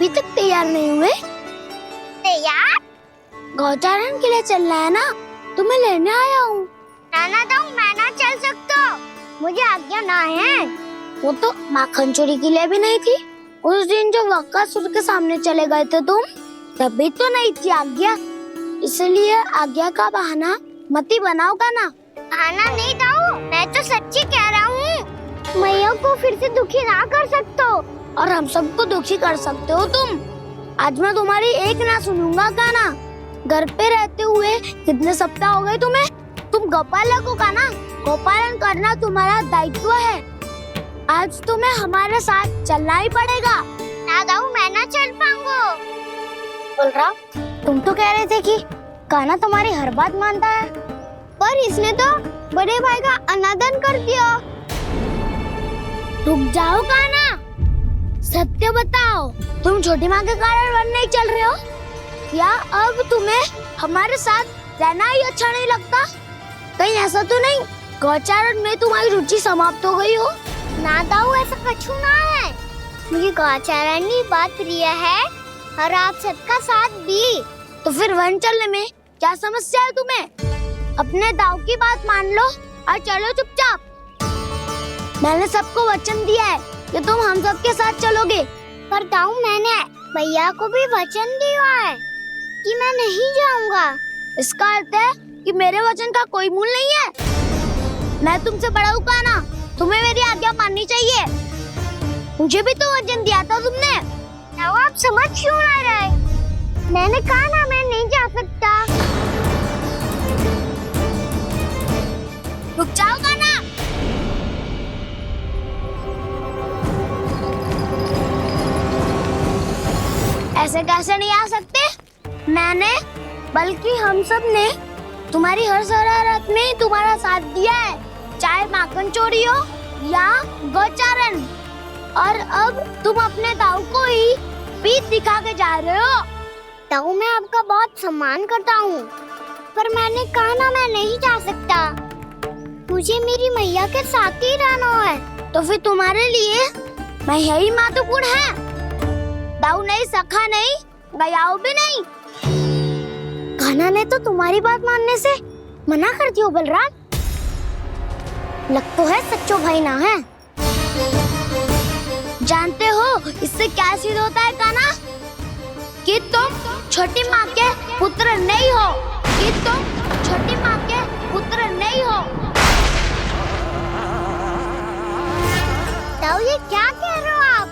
अभी तक तैयार नहीं हुए? तैयार? गौचारण के लिए चलना है ना, तुम्हें लेने आया हूँ। नाना दाऊ मैं ना चल सकता, मुझे आज्ञा ना है। वो तो माखन चोरी के लिए भी नहीं थी। उस दिन जो बकासुर के सामने चले गए थे तुम, तभी तो नहीं थी आज्ञा। इसलिए आज्ञा का बहाना मत ही बनाओ ना। बहाना नहीं दाऊ, मैं तो सच्ची कह रहा हूँ। मैया को फिर से दुखी ना कर सकते हो। और हम सबको दुखी कर सकते हो तुम। आज मैं तुम्हारी एक ना सुनूंगा काना। घर पे रहते हुए कितने सप्ताह हो गए तुम्हें? तुम गोपालक हो काना। गोपालन करना तुम्हारा दायित्व है। आज तुम्हें हमारे साथ चलना ही पड़ेगा। ना दाऊ मैं ना चल पाऊंगा। बलराम, तुम तो कह रहे थे कि काना तुम्हारी हर बात मानता है, पर इसने तो बड़े भाई का अनादर कर दिया। रुक जाओ काना, सत्य बताओ, तुम छोटी माँ के कारण वन नहीं चल रहे हो? या अब तुम्हें हमारे साथ रहना ही अच्छा नहीं लगता? कहीं ऐसा तो नहीं गौचारण में तुम्हारी रुचि समाप्त हो गई हो? ना दाऊ ऐसा कछु ना है। मुझे गौचारण की बात प्रिय है और आप सबका साथ भी। तो फिर वन चलने में क्या समस्या है तुम्हें? अपने दाऊ की बात मान लो और चलो चुपचाप। मैंने सबको वचन दिया है कि तुम हम सबके साथ चलोगे। पर दाऊ मैंने भैया को भी वचन दिया है कि मैं नहीं जाऊंगा। इसका अर्थ है कि मेरे वचन का कोई मूल नहीं है। मैं तुमसे बड़ा हूँ काना, तुम्हें मेरी आज्ञा माननी चाहिए। मुझे भी तो वचन दिया था तुमने। दाऊ आप समझ क्यों आ रहे? मैंने कहा ना मैं नहीं जा सकता। रुक जाओ काना। ऐसे कैसे नहीं आ सकते? मैंने बल्कि हम सब ने तुम्हारी हर शरारत में तुम्हारा साथ दिया है, चाहे माखन चोरी हो या गौचारण। और अब तुम अपने दाऊ को ही पीठ दिखा के जा रहे हो। दाऊ मैं आपका बहुत सम्मान करता हूँ, पर मैंने कहा ना मैं नहीं जा सकता। मुझे मेरी मैया के साथ ही रहना है। तो फिर तुम्हारे लिए मैं यही महत्वपूर्ण है। दाऊ नहीं, सखा नहीं, गयाऊ भी नहीं। कान्हा ने तो तुम्हारी बात मानने से मना कर दिया बलराम। लग तो है सच्चो भाई ना है। जानते हो इससे क्या सिद्ध होता है कान्हा? कि तुम छोटी माँ के पुत्र नहीं हो। कि तुम छोटी माँ के पुत्र नहीं हो। दाऊ ये क्या कह रहे हो आप?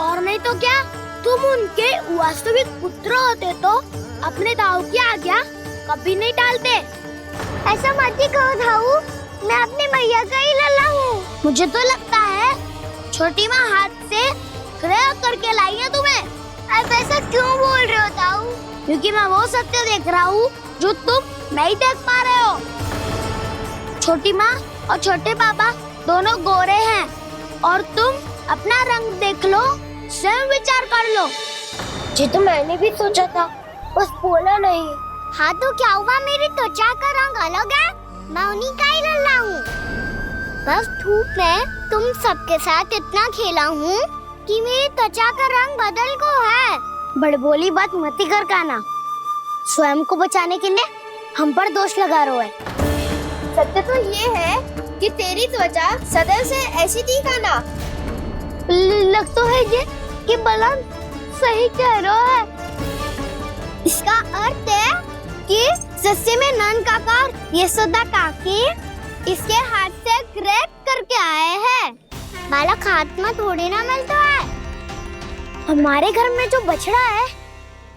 और नहीं तो क्या, तुम उनके वास्तविक पुत्र होते तो अपने दाऊ की आज्ञा कभी नहीं टालते। ऐसा मत ही कहो दाऊ, मैं अपनी मैया का ही लल्ला हूँ। मुझे तो लगता है छोटी माँ हाथ से ग्रह करके लाई है तुम्हें। आप ऐसा क्यों बोल रहे हो दाऊ? क्योंकि मैं वो सत्य देख रहा हूँ जो तुम नहीं देख पा रहे हो। छोटी माँ और छोटे पापा दोनों गोरे हैं और तुम अपना रंग देख लो, स्वयं विचार कर लो। जी तो मैंने भी सोचा था, बस बोला नहीं। हाँ तो क्या हुआ, मेरी त्वचा का रंग अलग है, मैं उन्हीं का ही लल्ला हूँ। बस धूप में तुम सबके साथ इतना खेला हूँ कि मेरी त्वचा का रंग बदल को है। बड़बोली बात मत ही कर कान्हा। स्वयं को बचाने के लिए हम पर दोष लगा रहे है। सत्य तो ये है कि तेरी त्वचा सदैव से ऐसी थी कान्हा। लग तो है ये कि बलराम सही कह रहा है। इसका अर्थ है कि सस्य में नन काका यशोदा काकी इसके हाथ से ग्रेप करके आए हैं। बालक हाथ में थोड़ी ना मिलता है। हमारे घर में जो बछड़ा है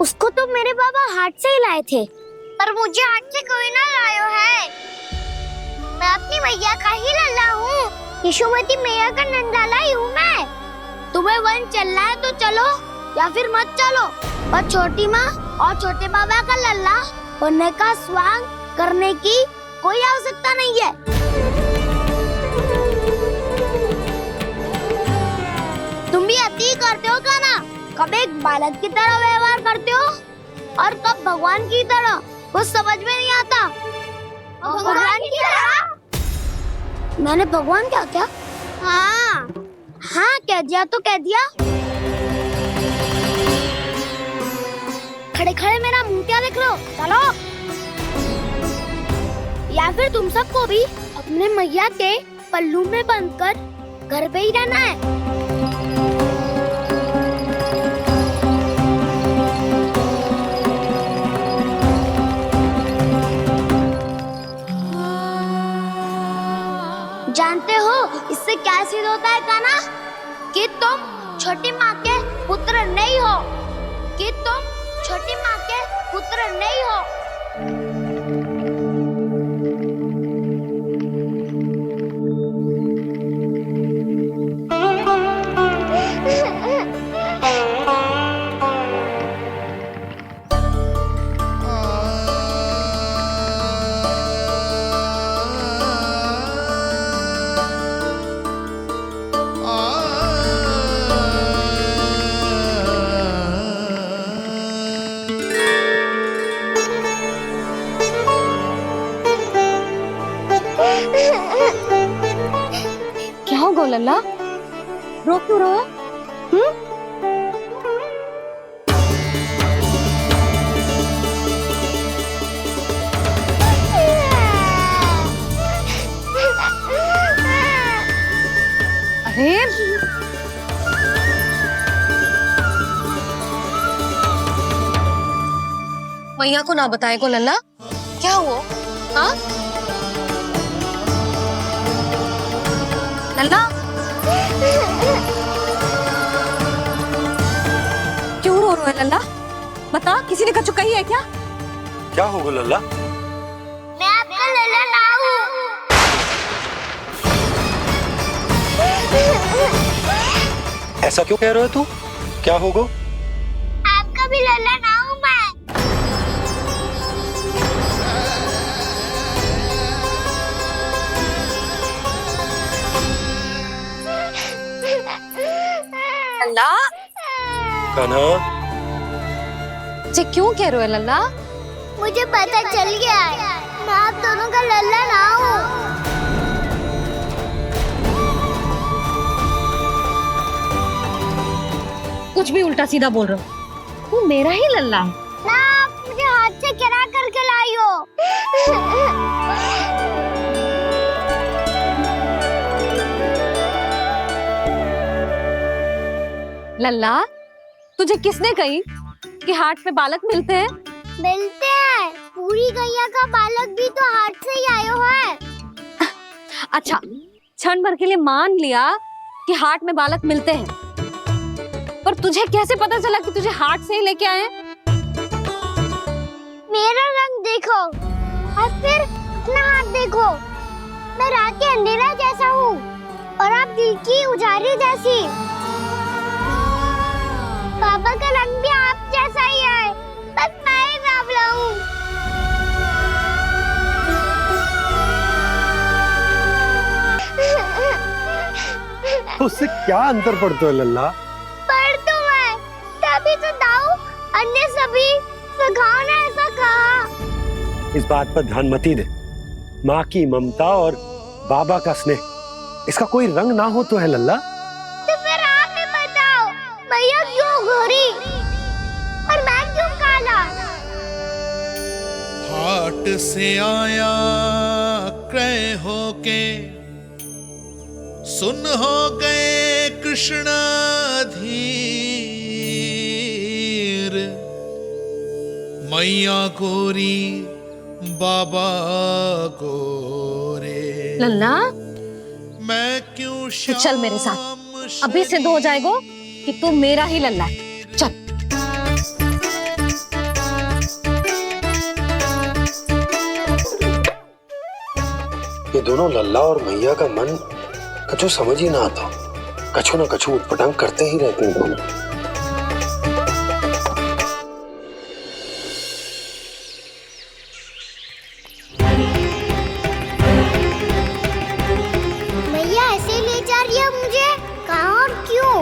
उसको तो मेरे बाबा हाथ से ही लाए थे। पर मुझे हाथ से कोई ना लायो है। मैं अपनी मैया का ही लल्ला हूँ। यशोमती मैया का नंदाला ही हूँ मैं। तुम्हें वन चलना है तो चलो या फिर मत चलो, पर छोटी माँ और छोटे बाबा का लल्ला होने का स्वांग करने की कोई आवश्यकता नहीं है। तुम भी अति करते हो कान्हा। कब एक बालक की तरह व्यवहार करते हो और कब भगवान की तरह, कुछ समझ में नहीं आता। भगवान की तरह? मैंने भगवान क्या क्या? हाँ हाँ कह दिया तो कह दिया। खड़े खड़े मेरा मुंह क्या देख रहे हो? चलो। या फिर तुम सबको भी अपने मैया के पल्लू में बंधकर घर पे ही रहना है? जानते हो इससे क्या सिद्ध होता है कान्हा? कि तुम छोटी माँ के पुत्र नहीं हो, कि तुम छोटी माँ के पुत्र नहीं हो। क्या हो गो लल्ला, रो क्यों रहो? अरे मैया को ना बताए को लल्ला, क्या हुआ? हाँ लल्ला, क्यों रो रहे हो लल्ला? बता, किसी ने कछु कही है क्या? क्या होगा लल्ला? मैं आपका लल्ला ना हूँ। ऐसा क्यों कह रहे हो तू? क्या होगा? आपका भी लल्ला ना हूँ मैं। लल्ला, कान्हा, जे क्यों कह रहे हो लल्ला? मुझे पता चल गया है, मैं आप दोनों का लल्ला ना हूँ। कुछ भी उल्टा सीधा बोल रहे हो, तू मेरा ही लल्ला है। ना, आप मुझे हाथ से गिरा करके लाई हो। लल्ला, तुझे किसने कही कि हाट में बालक मिलते हैं? मिलते हैं, पूरी गैया का बालक भी तो हाट से ही आयो है। अच्छा, क्षण भर के लिए मान लिया कि हाट में बालक मिलते हैं, पर तुझे कैसे पता चला कि तुझे हाट से ही लेके आए? मेरा रंग देखो और फिर अपना हाथ देखो। मैं रात के अंधेरा जैसा हूँ और आप दिल की उजारी जैसी। पापा का रंग भी आप जैसा ही है, बस मैं ही बावला हूँ। तो उससे क्या अंतर पड़ता है लल्ला? पर तो मैं तभी तो दाऊ अन्य सभी सखाओ ने ऐसा कहा। इस बात पर ध्यान मत ही दे। माँ की ममता और बाबा का स्नेह, इसका कोई रंग ना हो तो है लल्ला। तो फिर आप ही बताओ, मैया क्यों गोरी और मैं क्यों काला? हाट से आया क्रय होके, सुन हो गए कृष्ण धीर। मैया गोरी बाबा गोरे, लल्ला, मैं क्यों तू चल मेरे साथ, अभी सिद्ध हो जाएगा कि तू मेरा ही लल्ला है। चल। ये दोनों लल्ला और मैया का मन कछु समझ ही ना आता, कछु ना कछु उटपटांग करते ही रहते हैं दोनों। मैया ऐसे ले जा रही है मुझे, कहाँ और क्यों?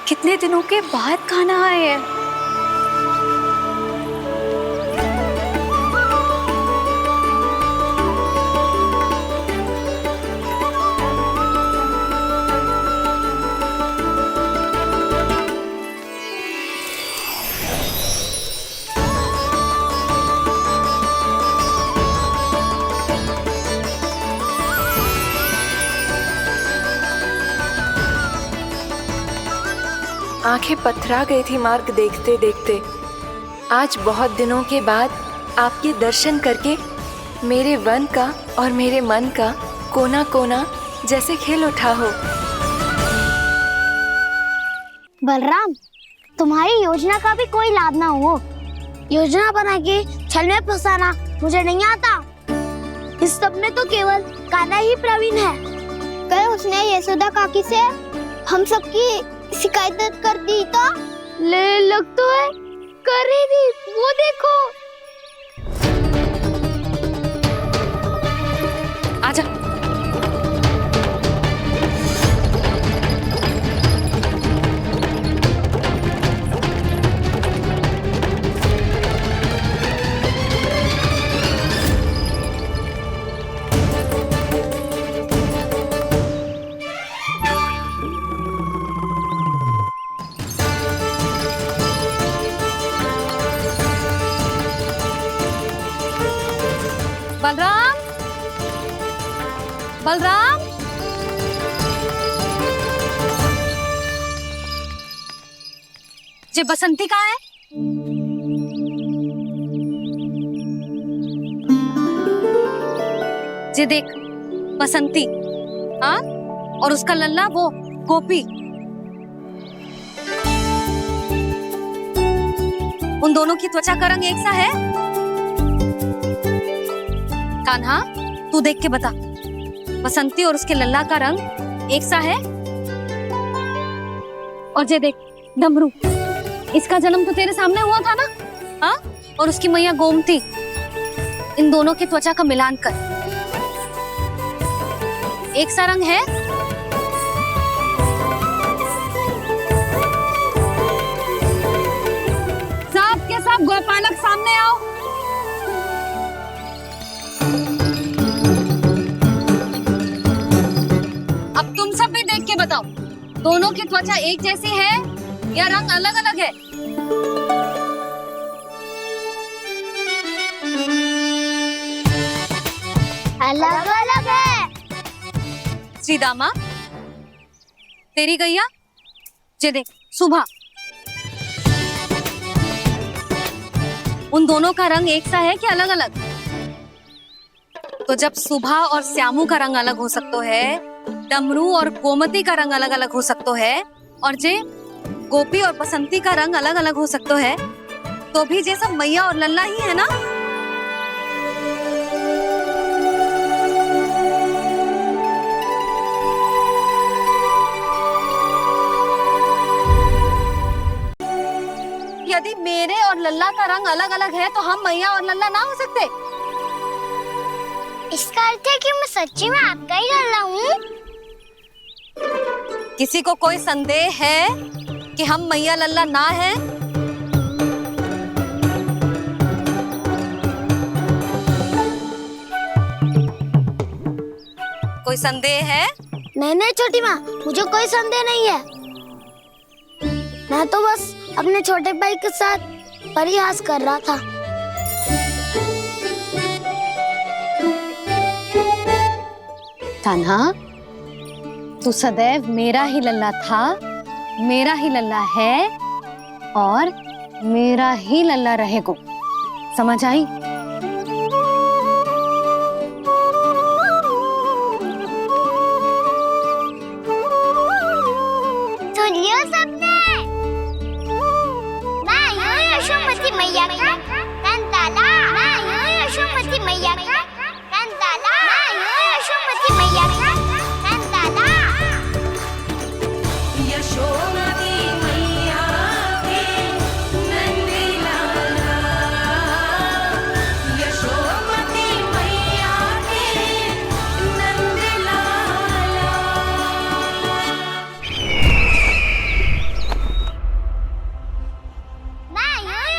कितने दिनों के बाद खाना आए हैं। आंखें पथरा गई थी मार्ग देखते देखते। आज बहुत दिनों के बाद आपके दर्शन करके मेरे वन का और मेरे मन का कोना कोना जैसे खिल उठा हो। बलराम, तुम्हारी योजना का भी कोई लाभ ना हो। योजना बना के छल में फंसाना मुझे नहीं आता। इस सब में तो केवल कान्हा ही प्रवीण है। कल उसने यशोदा काकी से हम सबकी शिकायत कर दी तो ले लग तो है कर ही दी, वो देखो। आजा। बलराम, बलराम, जे बसंती कहाँ है? जे देख बसंती, हाँ, और उसका लल्ला वो गोपी। उन दोनों की त्वचा का रंग एक सा है? कान्हा, तू देख के बता, बसंती और उसके लल्ला का रंग एक सा है? और जे देख डमरू, इसका जन्म तो तेरे सामने हुआ था ना, हाँ? और उसकी मैया गोमती, इन दोनों की त्वचा का मिलान कर, एक सा रंग है? सब के सब गोपालक सामने आओ। अब तुम सब भी देख के बताओ, दोनों की त्वचा एक जैसी है या रंग अलग अलग है? अलग अलग है। श्रीदामा, तेरी गैया, जे देख सुबह, उन दोनों का रंग एक सा है कि अलग अलग? तो जब सुबह और श्यामू का रंग अलग हो सकता है, डमरू और गोमती का रंग अलग अलग हो सकता है, और जे गोपी और बसंती का रंग अलग अलग हो सकता है, तो भी जे सब मैया और लल्ला ही है ना? यदि मेरे और लल्ला का रंग अलग अलग है तो हम मैया और लल्ला ना हो सकते? इसका अर्थ है कि मैं सच्ची में आपका ही लल्ला हूँ? किसी को कोई संदेह है कि हम मैया लल्ला ना है? कोई संदेह है? नहीं नहीं छोटी माँ, मुझे कोई संदेह नहीं है। मैं तो बस अपने छोटे भाई के साथ परिहास कर रहा था। कान्हा, तू सदैव मेरा ही लल्ला था, मेरा ही लल्ला है और मेरा ही लल्ला रहेगा। समझ आई? सुनियो सबने, मैं हूँ यशोमती मैया का कंताला। मैं हूँ यशोमती मैया का कंताला। मैं हूँ यशोमती मैया का कंताला। यशोमती मैया के नंदी लाला, यशोमती मैया के नंदी लाला।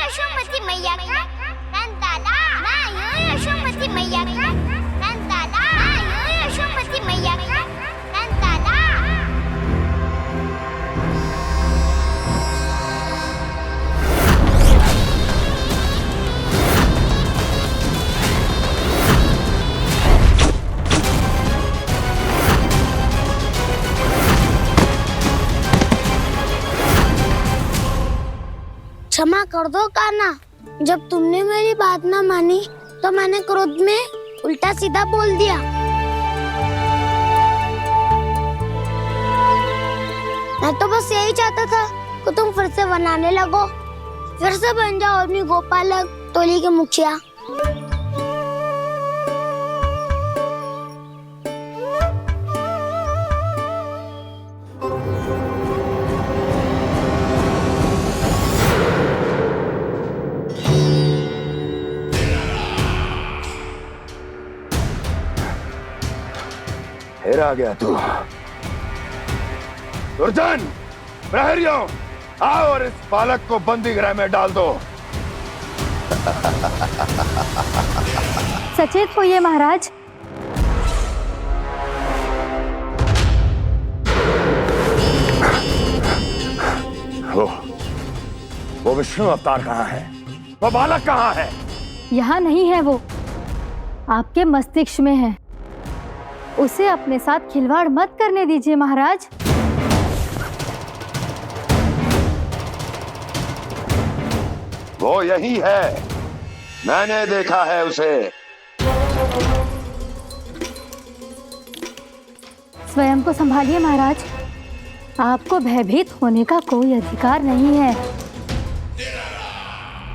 यशोमती मैया का नंदाला। मैं आई हूँ यशोमती मैया का नंदाला। मैं आई हूँ यशोमती मैया का नंदाला। क्षमा कर दो कान्हा, जब तुमने मेरी बात ना मानी तो मैंने क्रोध में उल्टा सीधा बोल दिया। मैं तो बस यही चाहता था कि तुम फिर से बनाने लगो, फिर से बन जाओ अपनी गोपालक टोली के मुखिया। फिर आ गया तू। दुर्जन, प्रहरियों, आओ और इस बालक को बंदी गृह में डाल दो। सचेत होइए महाराज। वो विष्णु अवतार कहाँ है? वो बालक कहाँ है? यहाँ नहीं है वो, आपके मस्तिष्क में है। उसे अपने साथ खिलवाड़ मत करने दीजिए महाराज। वो यही है, मैंने देखा है उसे। स्वयं को संभालिए महाराज, आपको भयभीत होने का कोई अधिकार नहीं है।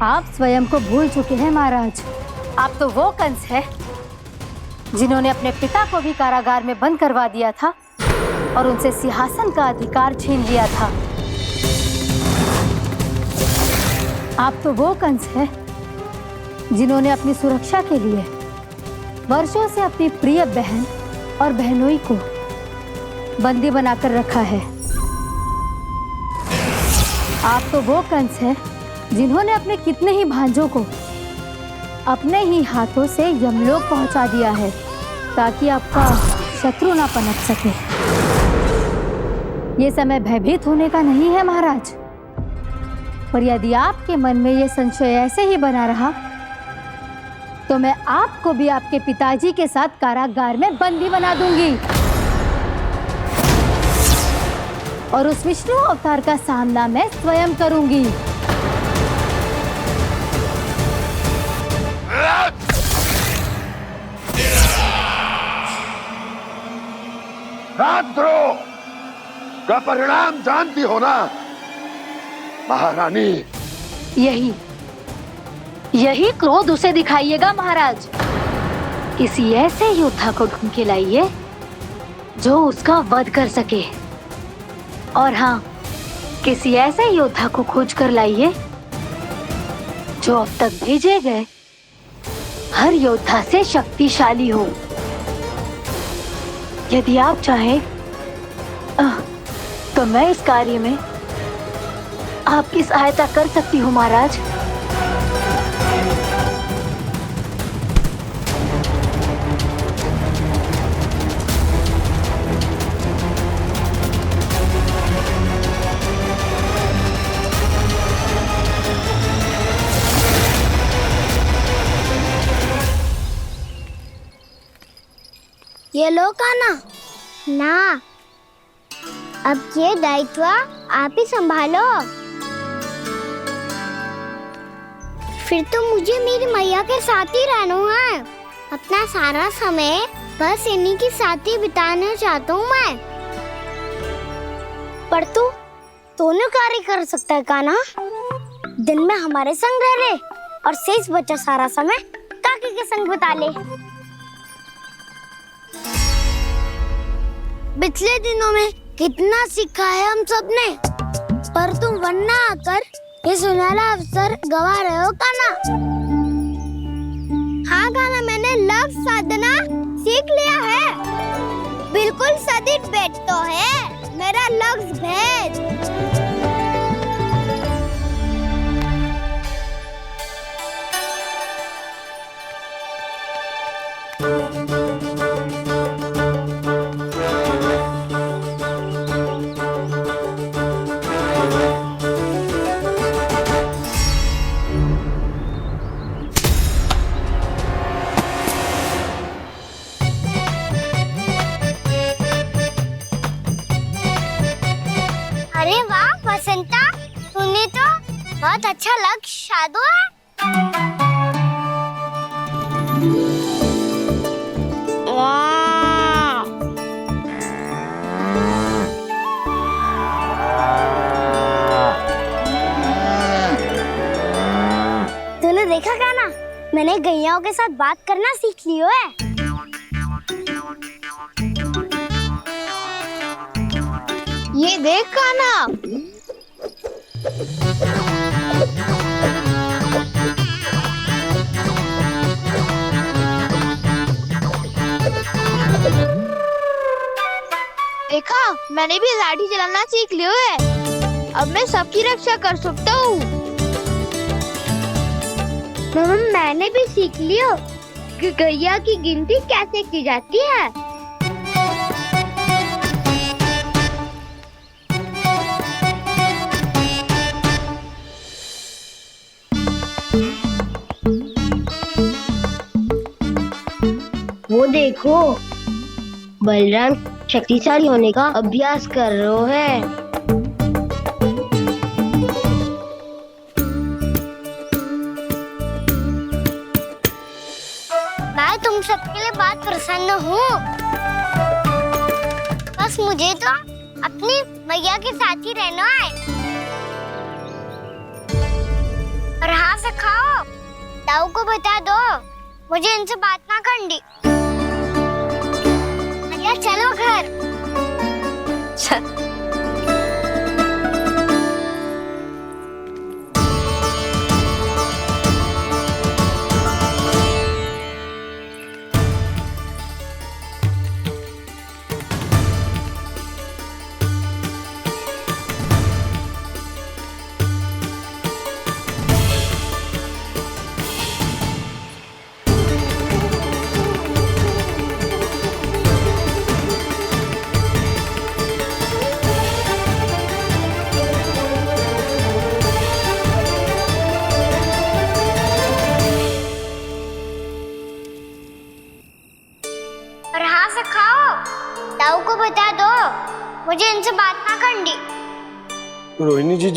आप स्वयं को भूल चुके हैं महाराज। आप तो वो कंस है जिन्होंने अपने पिता को भी कारागार में बंद करवा दिया था और उनसे सिंहासन का अधिकार छीन लिया था। आप तो वो कंस है जिन्होंने अपनी सुरक्षा के लिए वर्षों से अपनी प्रिय बहन और बहनोई को बंदी बनाकर रखा है। आप तो वो कंस है जिन्होंने अपने कितने ही भांजों को अपने ही हाथों से यमलोक पहुंचा दिया है ताकि आपका शत्रु ना पनप सके। ये समय भयभीत होने का नहीं है महाराज, पर यदि आपके मन में ये संशय ऐसे ही बना रहा तो मैं आपको भी आपके पिताजी के साथ कारागार में बंदी बना दूंगी और उस विष्णु अवतार का सामना मैं स्वयं करूंगी। राजद्रोह का परिणाम जानती हो ना महारानी? यही क्रोध उसे दिखाइएगा महाराज। किसी ऐसे योद्धा को ढूंढ के लाइए जो उसका वध कर सके, और हाँ, किसी ऐसे योद्धा को खोज कर लाइए जो अब तक भेजे गए हर योद्धा से शक्तिशाली हो। यदि आप चाहें तो मैं इस कार्य में आपकी सहायता कर सकती हूँ महाराज। ये लो कान्हा। ना, अब ये दायित्व आप ही संभालो। फिर तो मुझे मेरी मैया के साथ ही रहना है। अपना सारा समय बस इन्हीं के साथ ही बिताना चाहता हूँ मैं। पर तू दोनों कार्य कर सकता है कान्हा। दिन में हमारे संग रह ले और शेष बचा सारा समय काकी के संग बिता ले। पिछले दिनों में कितना सीखा है हम सब ने, पर तुम वरना आकर ये सुनहरा अवसर गवा रहे हो कान्हा। हाँ कान्हा, मैंने लव साधना सीख लिया है। बिल्कुल सदित भेद तो है मेरा लफ्ज भेद। बहुत अच्छा लग शादू है। वाह! तूने देखा काना, मैंने गैयाओं के साथ बात करना सीख लियो है। ये देख काना, देखा मैंने भी लाठी चलाना सीख लियो है। अब मैं सबकी रक्षा कर सकता हूँ। मैंने भी सीख लियो कि गैया की गिनती कैसे की जाती है। वो देखो, बलराम शक्तिशाली होने का अभ्यास कर रहे है। मैं तुम सबके लिए बहुत प्रसन्न हूँ। बस मुझे तो अपनी मैया के साथ ही रहना है। और हाँ से खाओ, ताऊ को बता दो मुझे इनसे बात ना करनी। मैया चलो घर। चल। और हाँ से खाओ, ताऊ को बता दो मुझे इनसे बात ना करनी। रोहिणी जी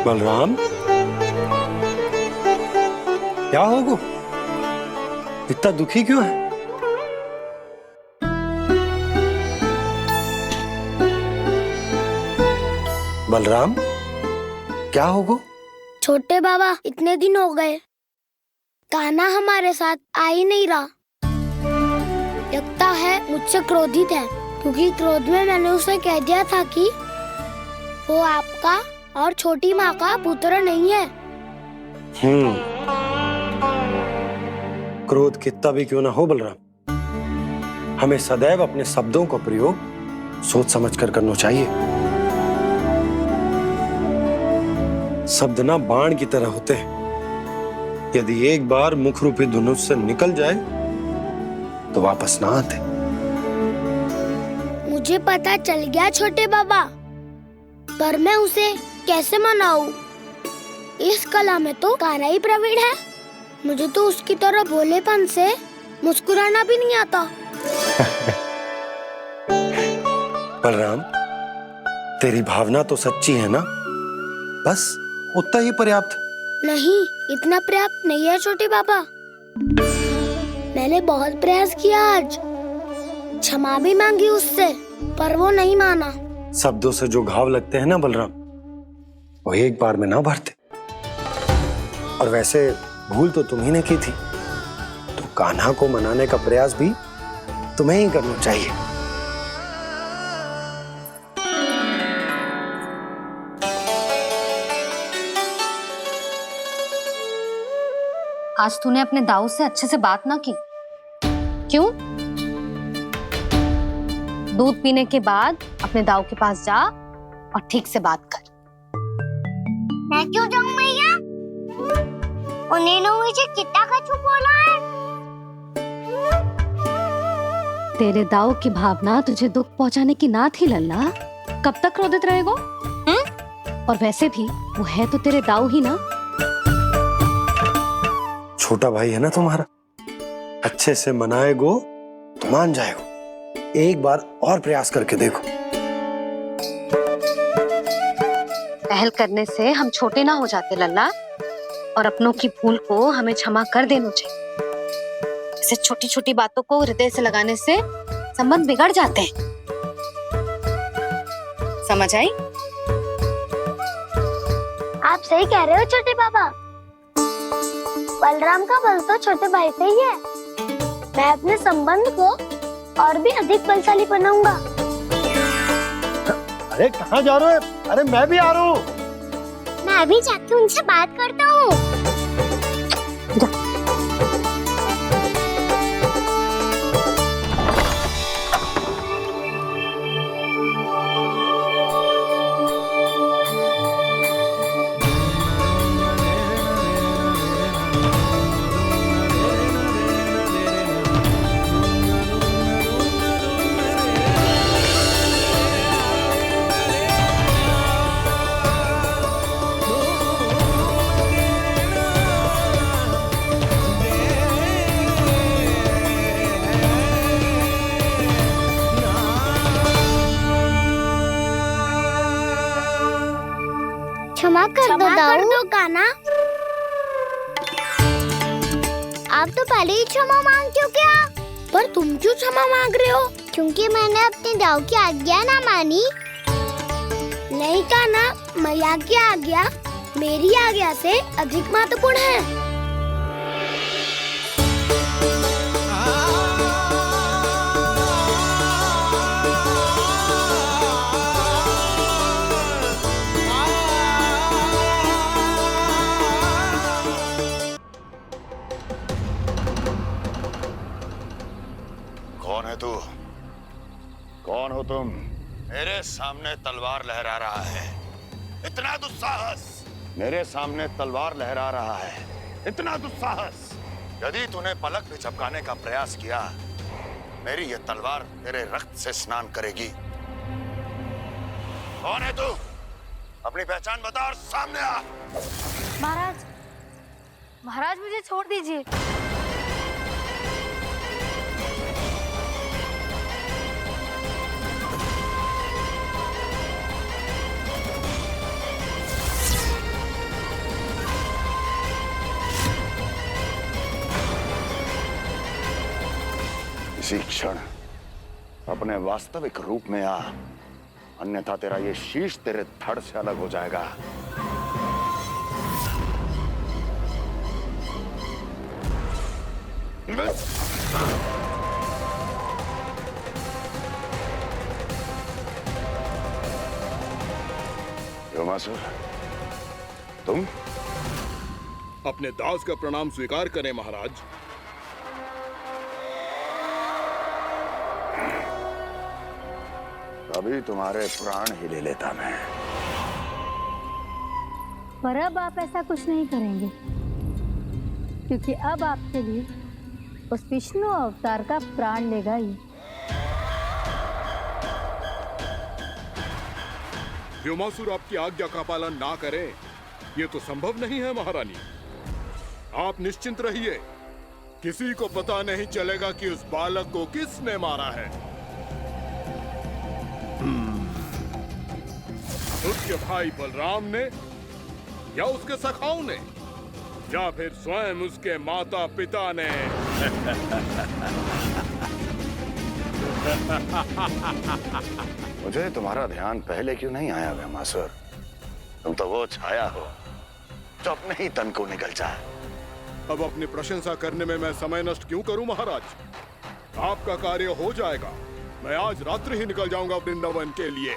बलराम, क्या होगा? इतना दुखी क्यों है? बलराम, क्या होगा? छोटे बाबा, इतने दिन हो गए, कान्हा हमारे साथ आ ही नहीं रहा। लगता है मुझसे क्रोधित है, क्योंकि क्रोध में मैंने उसे कह दिया था कि वो आपका और छोटी माँ का पुत्र नहीं है। क्रोध कितना भी क्यों ना हो बलराम, हमें सदैव अपने शब्दों का प्रयोग सोच समझकर करना चाहिए। शब्द ना बाण की तरह होते हैं, यदि एक बार मुख रूपी धनुष से निकल जाए तो वापस ना आते। मुझे पता चल गया छोटे बाबा, पर मैं उसे कैसे मनाऊं? इस कला में तो कान्हा ही प्रवीण है। मुझे तो उसकी तरह भोलेपन से मुस्कुराना भी नहीं आता। बलराम, तेरी भावना तो सच्ची है ना, बस उतना ही पर्याप्त। नहीं, इतना पर्याप्त नहीं है छोटे बाबा। मैंने बहुत प्रयास किया आज, क्षमा भी मांगी उससे, पर वो नहीं माना। शब्दों से जो घाव लगते हैं ना बलराम, वो एक बार में ना भरते। और वैसे भूल तो तुम्ही ने की थी, तो कान्हा को मनाने का प्रयास भी तुम्हें ही करना चाहिए। आज तूने अपने दाऊ से अच्छे से बात ना की, क्यों? दूध पीने के बाद अपने दाऊ के पास जा और ठीक से बात कर। मैं क्यों जाऊं मैया? उन्होंने मुझे कितना कछु बोला है। तेरे दाऊ की भावना तुझे दुख पहुंचाने की ना थी लल्ला, कब तक क्रोधित रहेगो? और वैसे भी वो है तो तेरे दाऊ ही ना। छोटा भाई है ना तुम्हारा, अच्छे से मनाएगो तो मान जाएगो। एक बार और प्रयास करके देखो। पहल करने से हम छोटे ना हो जाते लल्ला, और अपनों की भूल को हमें क्षमा कर देना चाहिए। ऐसे छोटी छोटी बातों को हृदय से लगाने से संबंध बिगड़ जाते हैं। समझ आई? आप सही कह रहे हो छोटे पापा। बलराम का बल तो छोटे भाई से ही है। मैं अपने संबंध को और भी अधिक बलशाली बनाऊंगा। अरे कहाँ जा रहे हो? अरे मैं भी आ रहा हूँ। मैं अभी जाके उनसे बात करता हूँ। क्षमा कर दो कान्हा। आप तो पहले ही क्षमा मांगते हो क्या? पर तुम क्यों क्षमा मांग रहे हो? क्योंकि मैंने अपने दाऊ की आज्ञा ना मानी। नहीं कान्हा, मैया की आज्ञा मेरी आज्ञा से अधिक महत्वपूर्ण है। कौन है तू? कौन हो तुम? मेरे सामने तलवार लहरा रहा है, इतना दुस्साहस! मेरे सामने तलवार लहरा रहा है, इतना दुस्साहस! यदि तूने पलक भी झपकाने का प्रयास किया, मेरी ये तलवार तेरे रक्त से स्नान करेगी। कौन है तू? अपनी पहचान बता और सामने आ। महाराज, महाराज मुझे छोड़ दीजिए। इसी क्षण अपने वास्तविक रूप में आ, अन्यथा तेरा ये शीश तेरे धड़ से अलग हो जाएगा। योमासुर, तुम? अपने दास का प्रणाम स्वीकार करें महाराज। अभी तुम्हारे प्राण ही ले लेता मैं। पर अब आप ऐसा कुछ नहीं करेंगे, क्योंकि अब आपके लिए उस विष्णु अवतार का प्राण लेगा ही। व्योमासुर आपकी आज्ञा का पालन ना करे, ये तो संभव नहीं है महारानी। आप निश्चिंत रहिए, किसी को पता नहीं चलेगा कि उस बालक को किसने मारा है। उसके भाई बलराम ने, या उसके सखाओं ने, या फिर स्वयं उसके माता पिता ने। मुझे तुम्हारा ध्यान पहले क्यों नहीं आया व्योमासुर? तुम तो वो छाया हो जो अपने ही तन को निगल जाए। अब अपनी प्रशंसा करने में मैं समय नष्ट क्यों करूं महाराज? आपका कार्य हो जाएगा। मैं आज रात्रि ही निकल जाऊंगा वृंदावन के लिए।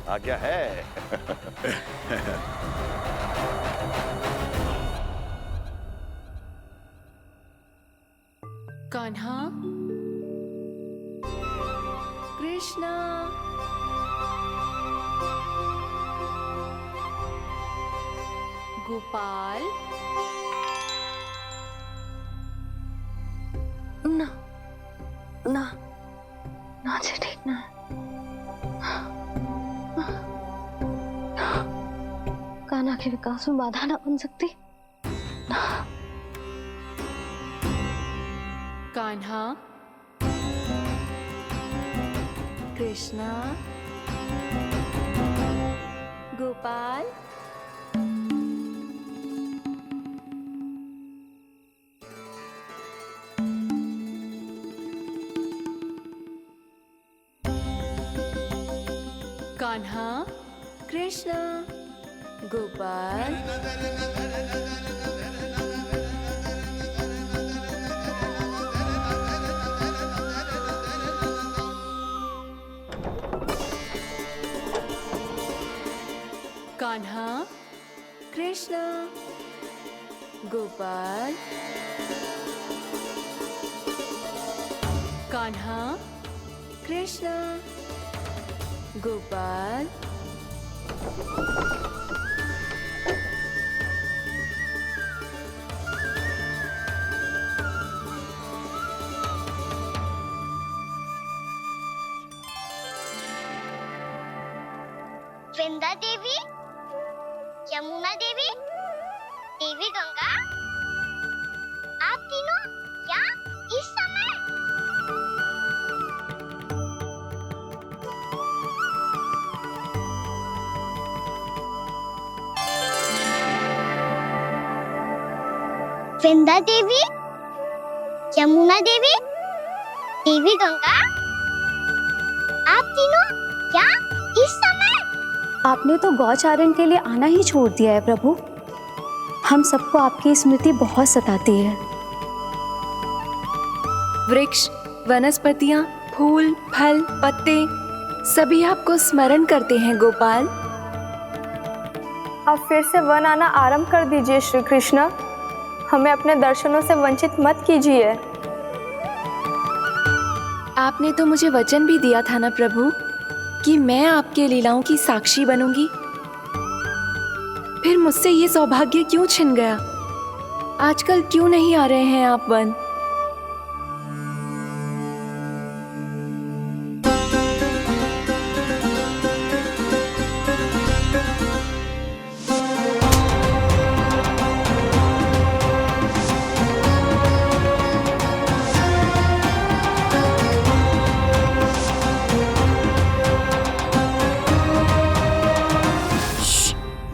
आज्ञा है। कान्हा, कृष्णा, गोपाल। ना ना ना जी, ठीक ना। कान्हा के विकास में बाधा ना बन सकती। कान्हा, कृष्णा, गोपाल, कान्हा, कृष्णा, गोपाल, कान्हा, कृष्णा, गोपाल, कान्हा, कृष्णा, गोपाल, वृंदा देवी, यमुना देवी, देवी गंगा, आप तीनों यहाँ इस समय? वृंदा देवी, यमुना देवी, देवी गंगा, आप तीनों यहाँ इस समय? आपने तो गौचारण के लिए आना ही छोड़ दिया है प्रभु। हम सबको आपकी स्मृति बहुत सताती है। वृक्ष, वनस्पतियां, फूल, फल, पत्ते सभी आपको स्मरण करते हैं गोपाल। अब फिर से वन आना आरंभ कर दीजिए श्री कृष्ण। हमें अपने दर्शनों से वंचित मत कीजिए। आपने तो मुझे वचन भी दिया था ना प्रभु कि मैं आपके लीलाओं की साक्षी बनूंगी। फिर मुझसे ये सौभाग्य क्यों छिन गया? आजकल क्यों नहीं आ रहे हैं आप वन?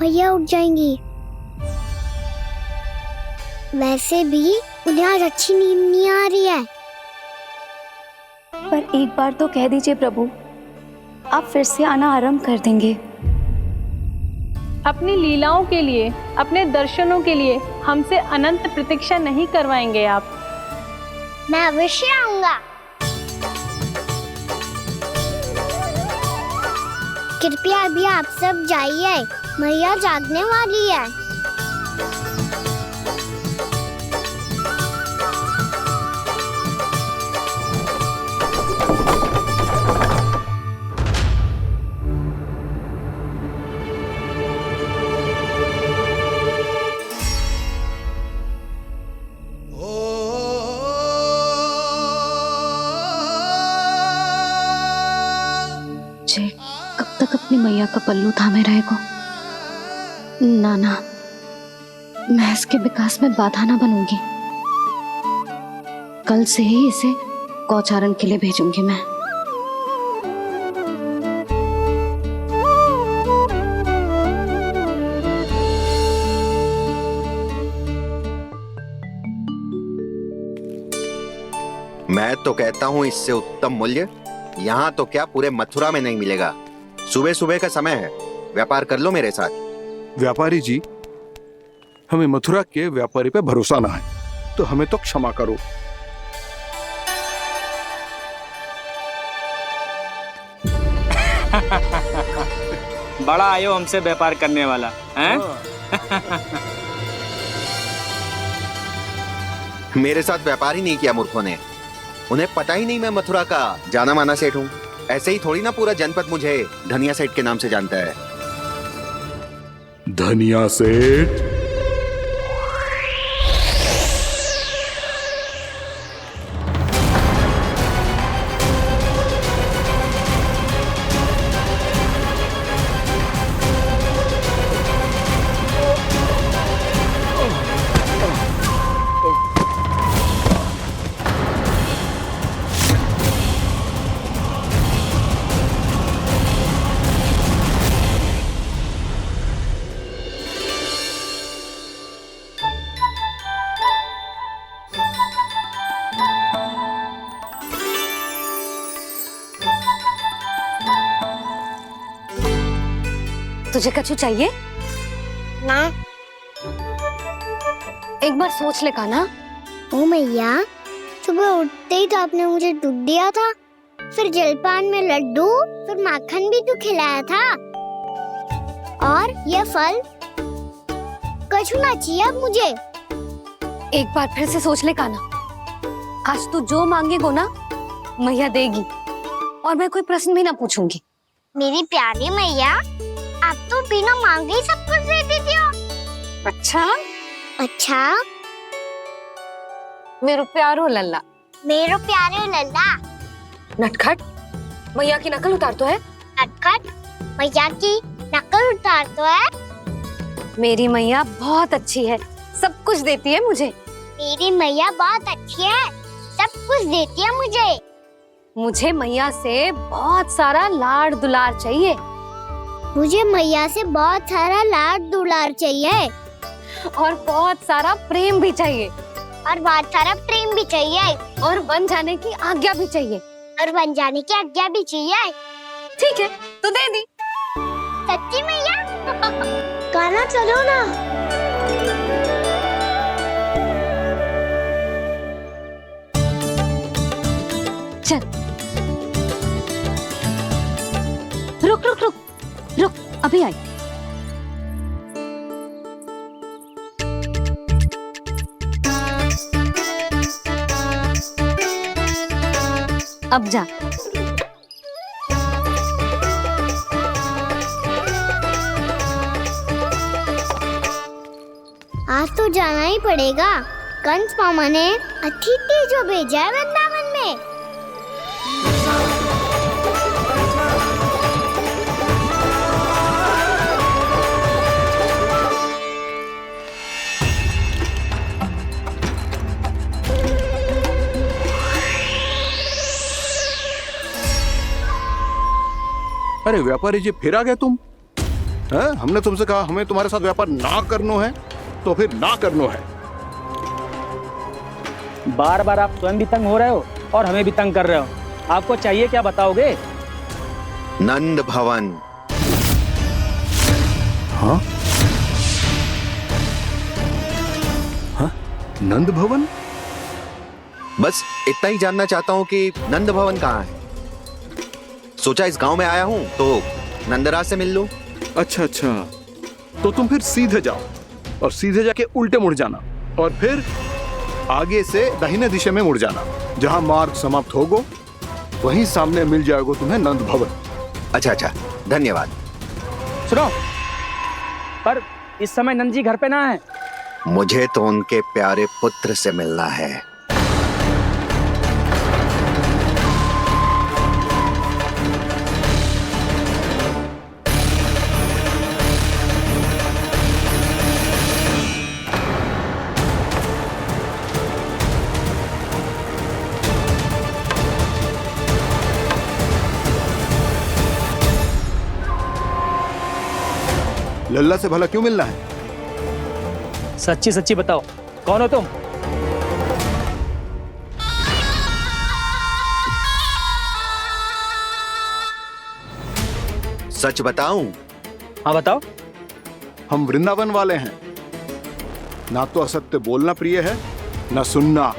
भैया उठ जाएंगी। वैसे भी उन्हें आज अच्छी नींद नहीं आ रही है। पर एक बार तो कह दीजिए प्रभु, आप फिर से आना आरंभ कर देंगे। अपनी लीलाओं के लिए, अपने दर्शनों के लिए हमसे अनंत प्रतीक्षा नहीं करवाएंगे आप? मैं अवश्य आऊंगा। कृपया अभी आप सब जाइए, मैया जागने वाली है। जय कब तक अपनी मैया का पल्लू थामे रहेगा? ना ना, मैं इसके विकास में बाधा ना बनूंगी। कल से ही इसे गौचारण के लिए भेजूंगी मैं। मैं तो कहता हूँ इससे उत्तम मूल्य यहाँ तो क्या पूरे मथुरा में नहीं मिलेगा। सुबह सुबह का समय है, व्यापार कर लो मेरे साथ। व्यापारी जी, हमें मथुरा के व्यापारी पे भरोसा ना है, तो हमें तो क्षमा करो। बड़ा आयो हमसे व्यापार करने वाला हैं? मेरे साथ व्यापार ही नहीं किया मूर्खों ने। उन्हें पता ही नहीं मैं मथुरा का जाना माना सेठ हूँ। ऐसे ही थोड़ी ना पूरा जनपद मुझे धनिया सेठ के नाम से जानता है। धनिया सेठ? तुझे कछु चाहिए? ना। एक बार सोच ले कान्हा। ओ मैया, सुबह उठते ही तो आपने मुझे दूध दिया था, फिर जलपान में लड्डू, फिर माखन भी तो खिलाया था, और ये फल कछु ना चाहिए अब मुझे। एक बार फिर से सोच ले कान्हा। आज तू जो मांगेगो ना मैया देगी, और मैं कोई प्रश्न भी ना पूछूंगी। मेरी प्यारी मैया, आप तो बिना मांगे ही सब कुछ दे देती हो। अच्छा अच्छा, मेरो प्यारो लल्ला। मेरो प्यारे लल्ला। नटखट, मैया की नकल उतार तो है। नटखट, मैया की नकल उतार तो है। मेरी मैया बहुत अच्छी है, सब कुछ देती है मुझे। मेरी मैया बहुत अच्छी है, सब कुछ देती है मुझे। मुझे मैया से बहुत सारा लाड दुलार चाहिए। मुझे मैया से बहुत सारा लाड दुलार चाहिए, और बहुत सारा प्रेम भी चाहिए, और बहुत सारा प्रेम भी चाहिए, और बन जाने की आज्ञा भी चाहिए। और बन जाने की आज्ञा भी चाहिए। ठीक है, तो दे दी। सच्ची मैया? गाना चलो ना। चल, रुक रुक रुक रुक, अभी आई। अब जा। आज तो जाना ही पड़ेगा। कंस मामा ने अतिथि जो भेजा है वृंदावन में। अरे व्यापारी जी, फिर आ गए तुम? हैं? हमने तुमसे कहा हमें तुम्हारे साथ व्यापार ना करना है, तो फिर ना करना है। बार बार आप स्वयं भी तंग हो रहे हो और हमें भी तंग कर रहे हो। आपको चाहिए क्या बताओगे? नंद भवन। हाँ? हाँ? नंद भवन? बस इतना ही जानना चाहता हूँ कि नंद भवन कहाँ है। सोचा इस गांव में आया हूँ तो नंदराज से मिल लूं। अच्छा अच्छा, तो तुम फिर सीधे जाओ और सीधे जाके उल्टे मुड़ जाना, और फिर आगे से दाहिने दिशा में मुड़ जाना। जहाँ मार्ग समाप्त होगा वहीं सामने मिल जाएगा तुम्हें नंद भवन। अच्छा अच्छा, धन्यवाद। सुनो, पर इस समय नंद जी घर पे ना है। मुझे तो उनके प्यारे पुत्र से मिलना है। लल्ला से भला क्यों मिलना है? सच्ची सच्ची बताओ, कौन हो तुम? सच बताऊं? हाँ बताओ। हम वृंदावन वाले हैं। ना तो असत्य बोलना प्रिय है, ना सुनना।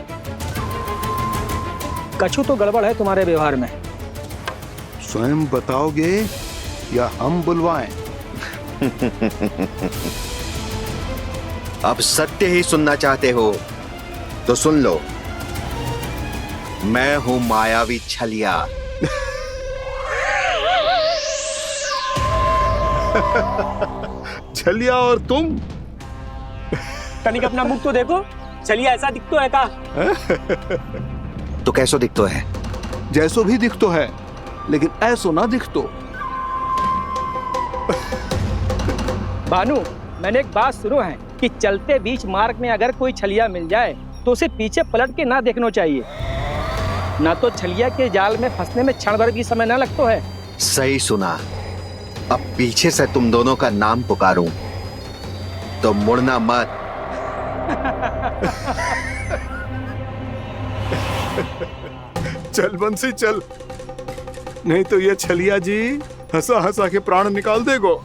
कछु तो गड़बड़ है तुम्हारे व्यवहार में। स्वयं बताओगे या हम बुलवाएं? अब सत्य ही सुनना चाहते हो तो सुन लो। मैं हूं मायावी छलिया। छलिया और तुम? तनिक अपना मुख तो देखो, छलिया ऐसा दिखतो है का? तो कैसो दिखतो है? जैसो भी दिखतो है, लेकिन ऐसो ना दिखतो। भानु, मैंने एक बात सुनो है कि चलते बीच मार्ग में अगर कोई छलिया मिल जाए तो उसे पीछे पलट के ना देखना चाहिए, ना तो छलिया के जाल में फंसने में क्षण भर भी समय ना लगता है। सही सुना। अब पीछे से तुम दोनों का नाम पुकारूं तो मुड़ना मत। चल बंसी चल, नहीं तो ये छलिया जी हंसा हंसा के प्राण निकाल देगो।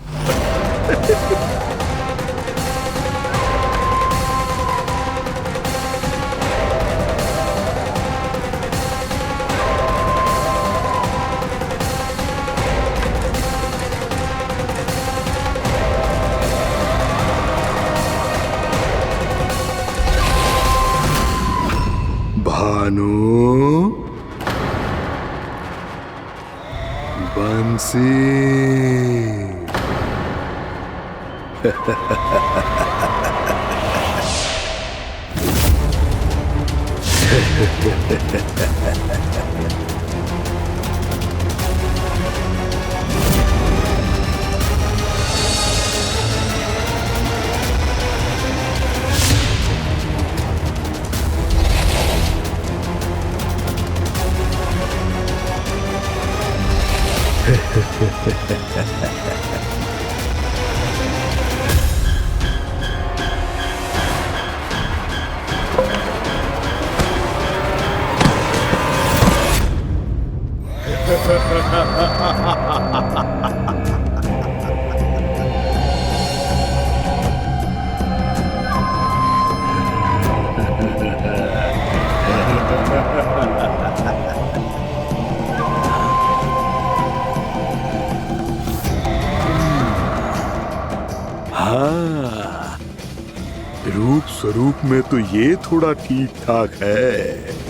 भानु, बंसी। हाँ, रूप स्वरूप में तो ये थोड़ा ठीक ठाक है।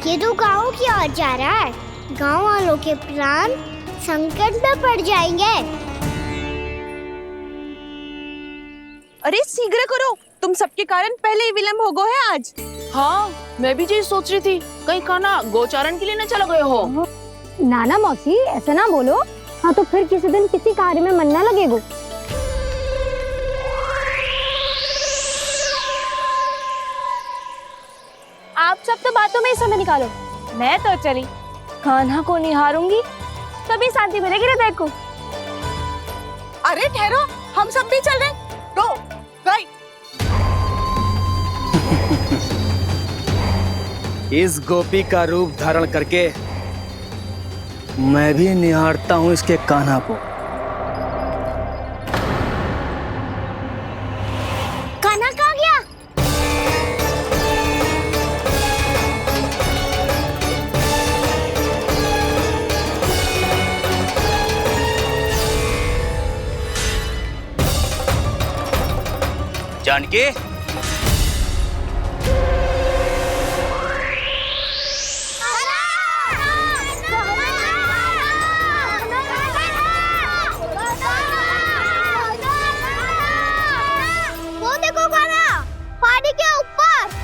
ये तो गाँव की ओर जा रहा है। गाँव वालों के प्राण संकट में पड़ जाएंगे। अरे शीघ्र करो, तुम सबके कारण पहले ही विलंब हो गए है आज। हाँ, मैं भी यही सोच रही थी, कहीं खाना गोचारण के लिए न चले गए हो। नाना मौसी ऐसे ना बोलो। हाँ तो फिर किसी दिन किसी कार्य में मन ना लगेगा। आप सब तो बातों में ही समय निकालो। मैं तो चली, कान्हा को निहारूंगी तभी शांति मिलेगी हृदय को। अरे ठहरो, हम सब भी चल रहे। रो गई। इस गोपी का रूप धारण करके मैं भी निहारता हूँ इसके कान्हा को। कान्हा कहाँ गया? जानकी, वो देखो कान्हा, पहाड़ी के ऊपर।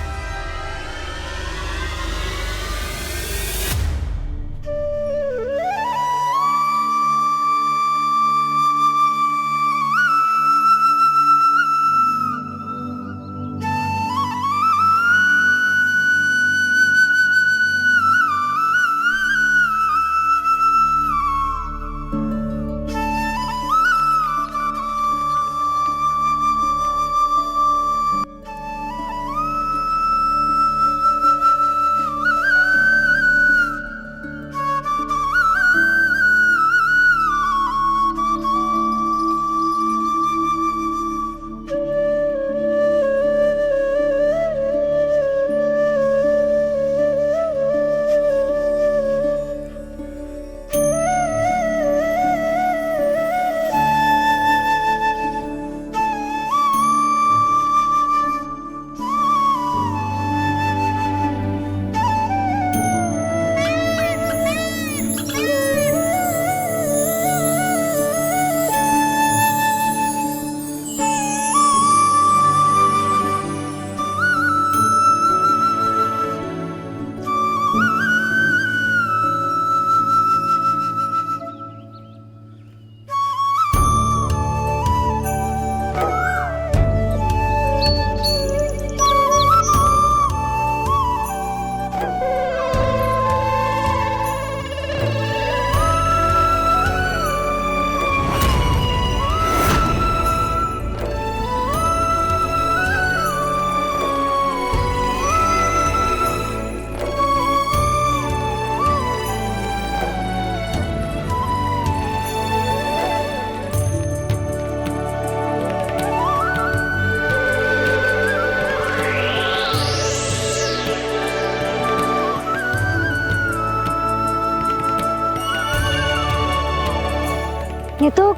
ये तो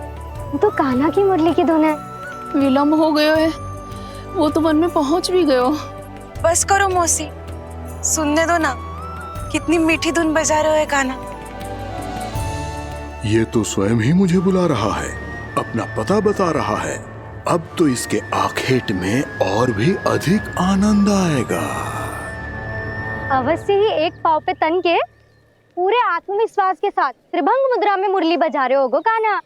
कान्हा की मुरली की धुन है। विलम्ब हो गयो है, वो तो वन में पहुंच भी गयो। बस करो मौसी, सुनने दो ना, कितनी मीठी धुन बजा रहे हो कान्हा। ये तो स्वयं ही मुझे बुला रहा है, अपना पता बता रहा है। अब तो इसके आखेट में और भी अधिक आनंद आएगा। अवश्य ही एक पाँव पे तन के पूरे आत्मविश्वास के साथ त्रिभंग मुद्रा में मुरली बजा रहे होगो कान्हा।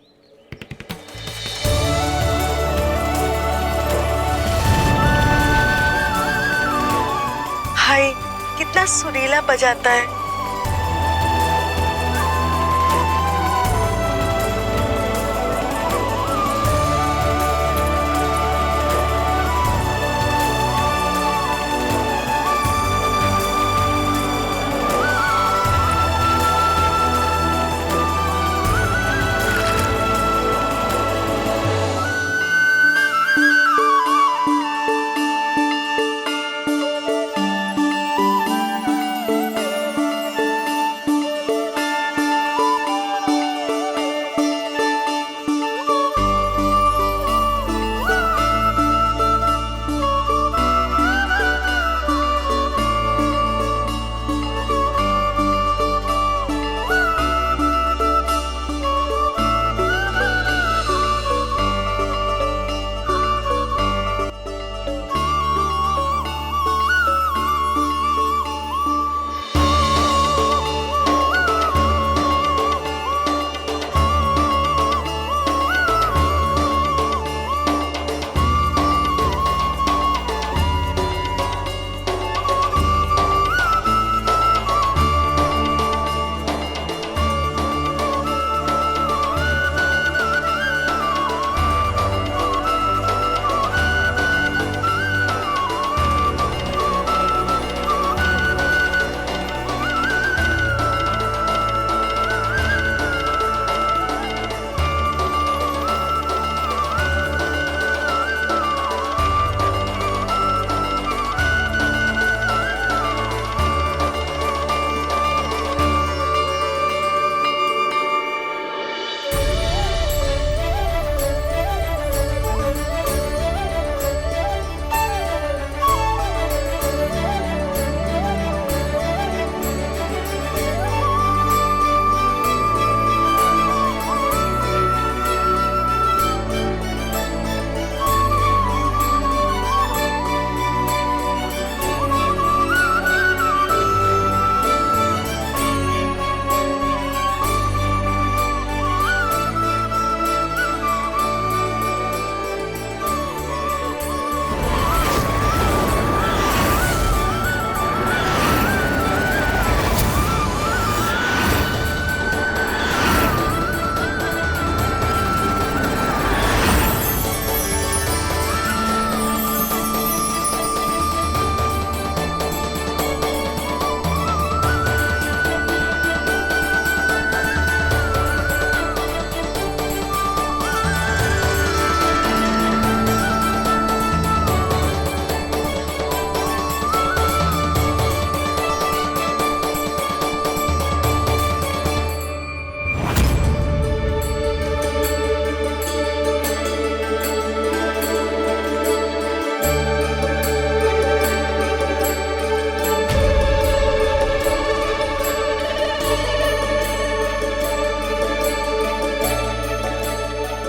हाय, कितना सुरीला बजाता है।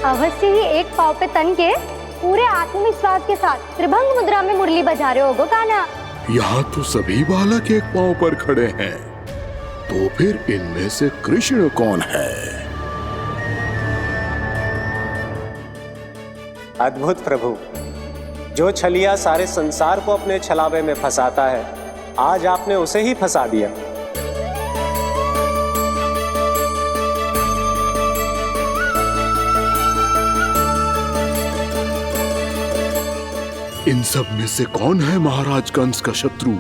अवश्य ही एक पाँव पे तन के पूरे आत्मविश्वास के साथ त्रिभंग मुद्रा में मुरली बजा रहे होगो कान्हा। यहाँ तो सभी बालक एक पांव पर खड़े हैं, तो फिर इनमें से कृष्ण कौन है? अद्भुत प्रभु, जो छलिया सारे संसार को अपने छलावे में फंसाता है, आज आपने उसे ही फंसा दिया। इन सब में से कौन है महाराज कंस का शत्रु,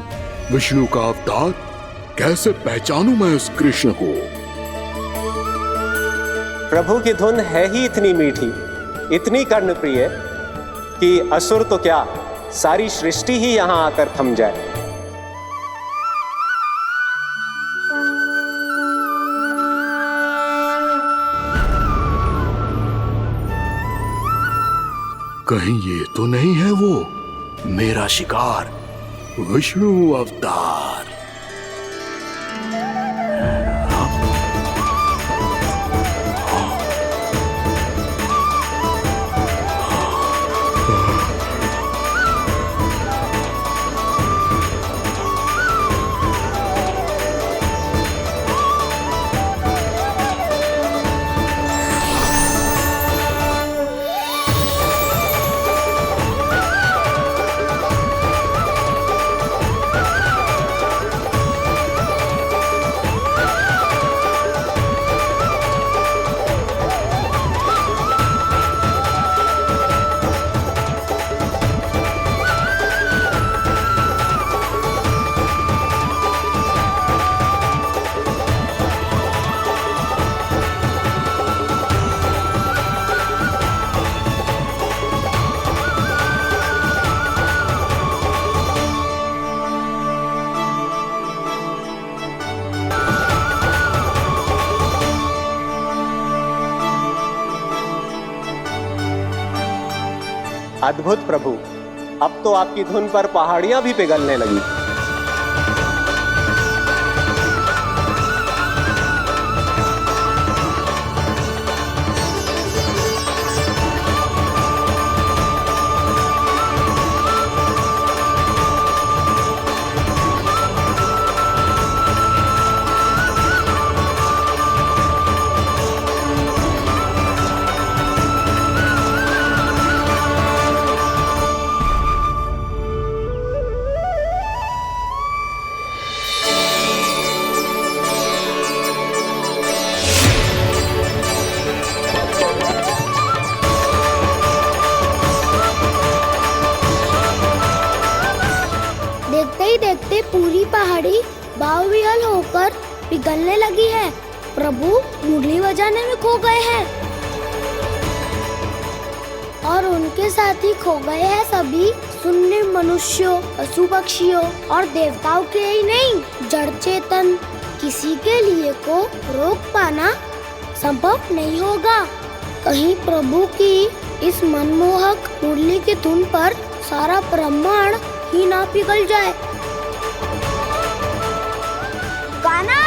विष्णु का अवतार? कैसे पहचानूं मैं उस कृष्ण को? प्रभु की धुन है ही इतनी मीठी, इतनी कर्णप्रिय कि असुर तो क्या, सारी सृष्टि ही यहां आकर थम जाए। कहीं ये तो नहीं है वो मेरा शिकार विष्णु अवतार? अद्भुत प्रभु, अब तो आपकी धुन पर पहाड़ियां भी पिघलने लगी। देखते ही देखते पूरी पहाड़ी बावविहल होकर पिघलने लगी है। प्रभु मुरली बजाने में खो गए हैं और उनके साथ ही खो गए हैं सभी सुनने मनुष्यों, पशु पक्षियों और देवताओं के ही नहीं, जड़ चेतन किसी के लिए को रोक पाना संभव नहीं होगा। कहीं प्रभु की इस मनमोहक मुरली की धुन पर सारा ब्रह्मांड ही ना पिघल जाए। गाना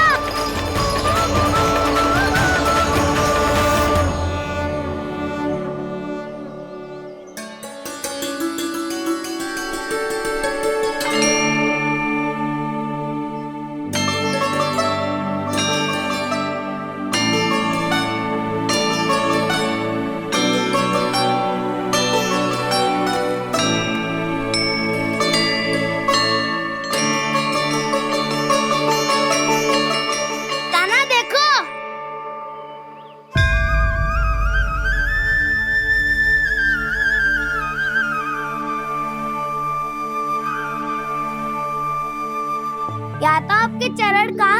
क्या तो आपके चरण का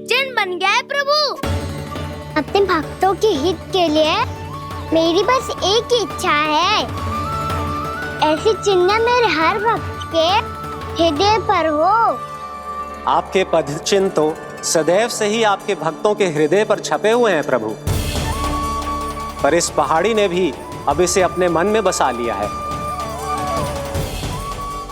चिन्ह बन गया है प्रभु। अपने भक्तों के हित के लिए मेरी बस एक ही इच्छा है, ऐसी चिन्ह मेरे हर भक्त के हृदय पर हो। आपके पद चिन्ह तो सदैव से ही आपके भक्तों के हृदय पर छपे हुए हैं प्रभु, पर इस पहाड़ी ने भी अब इसे अपने मन में बसा लिया है।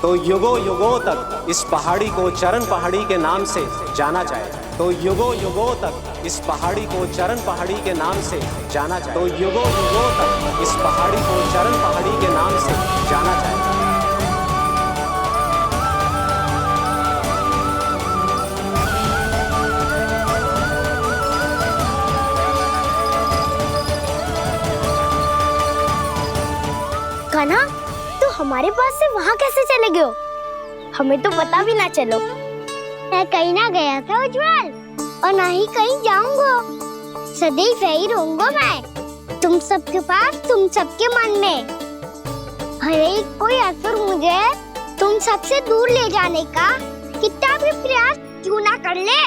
तो युगों युगों तक इस पहाड़ी को चरण पहाड़ी के नाम से जाना जाए। तो युगों युगों तक इस पहाड़ी को चरण पहाड़ी के नाम से जाना जाए। तो युगों युगों तक इस पहाड़ी को चरण पहाड़ी के नाम से जाना जाए। कान्हा, तू हमारे पास से वहाँ कैसे चले गए हो? हमें तो पता भी ना चलो। मैं कहीं ना गया था उज्जवल, और ना ही कहीं जाऊंगा। सदैव यही रहूंगा मैं, तुम सबके पास, तुम सबके मन में। हर एक कोई असुर मुझे तुम सबसे दूर ले जाने का कितना भी प्रयास क्यों ना कर ले।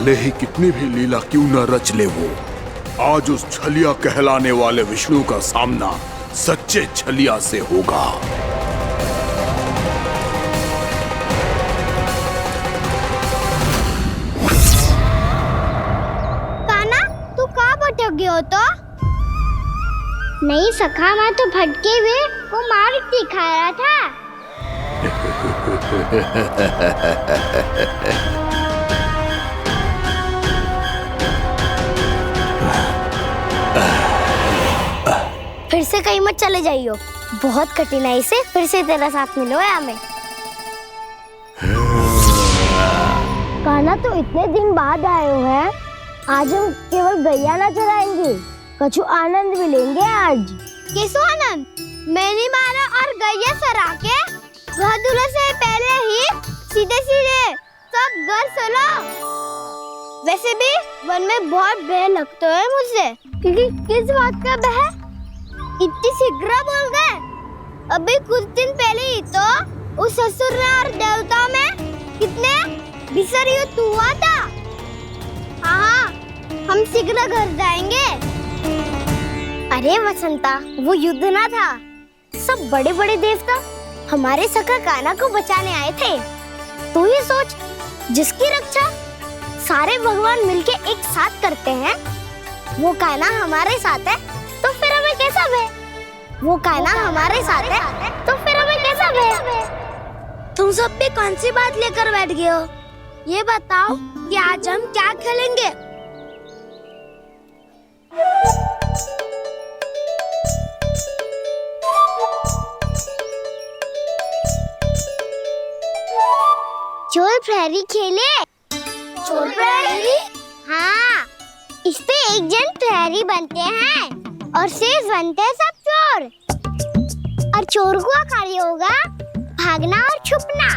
भले ही कितनी भी लीला क्यों न रच ले वो, आज उस छलिया कहलाने वाले विष्णु का सामना सच्चे छलिया से होगा। काना, तू कहाँ भटक गया हो तो? नहीं सखा, मैं तो भटके हुए वो मार्ग दिखा रहा था। फिर से कहीं मत चले जाइयो, बहुत कठिनाई से फिर से तेरा साथ मिलो है हमें। काना, तो इतने दिन बाद आए हो हैं, आज हम केवल गैया ना चराएंगे, कछु आनंद भी लेंगे आज। कैसो आनंद? मैंने मारा और गैया चरा के घर दूल्हे से पहले ही सीधे सीधे सब घर चलो। वैसे भी वन में बहुत भय लगता है मुझे, क्योंकि किस बात का भय? इतनी शीघ्र बोल गए। अभी कुछ दिन पहले ही तो उस ससुर और देवता में कितने भीषण युद्ध हुआ था। हाँ, हम शीघ्र घर जाएंगे। अरे वसंता, वो युद्ध ना था, सब बड़े बड़े देवता हमारे सखा काना को बचाने आए थे। तू ही सोच, जिसकी रक्षा सारे भगवान मिलके एक साथ करते हैं, वो काना हमारे साथ है, तो फिर हमें कैसा भय? वो काना हमारे साथ है, तो फिर हमें कैसा भय? तुम सब भी कौन सी बात लेकर बैठ गए हो? ये बताओ कि आज हम क्या खेलेंगे? चोर प्रहरी खेले। चोर प्रहरी? हाँ, इस पे एक जन प्रहरी बनते हैं और शेष बनते हैं सब चोर। और चोर का कार्य होगा भागना और छुपना,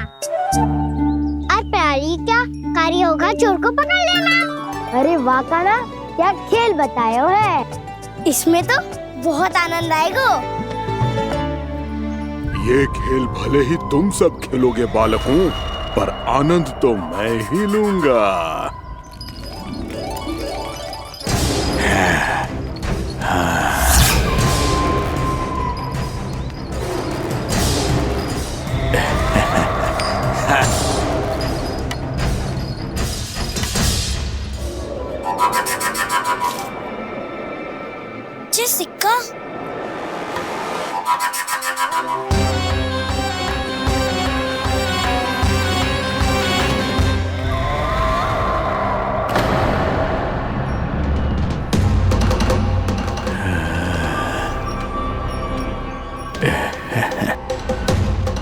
और प्रहरी का कार्य होगा चोर को पकड़ लेना। अरे वाह काना, क्या खेल बतायो है। इसमें तो बहुत आनंद आएगा। ये खेल भले ही तुम सब खेलोगे बालकों, पर आनंद तो मैं ही लूंगा। ये सिक्का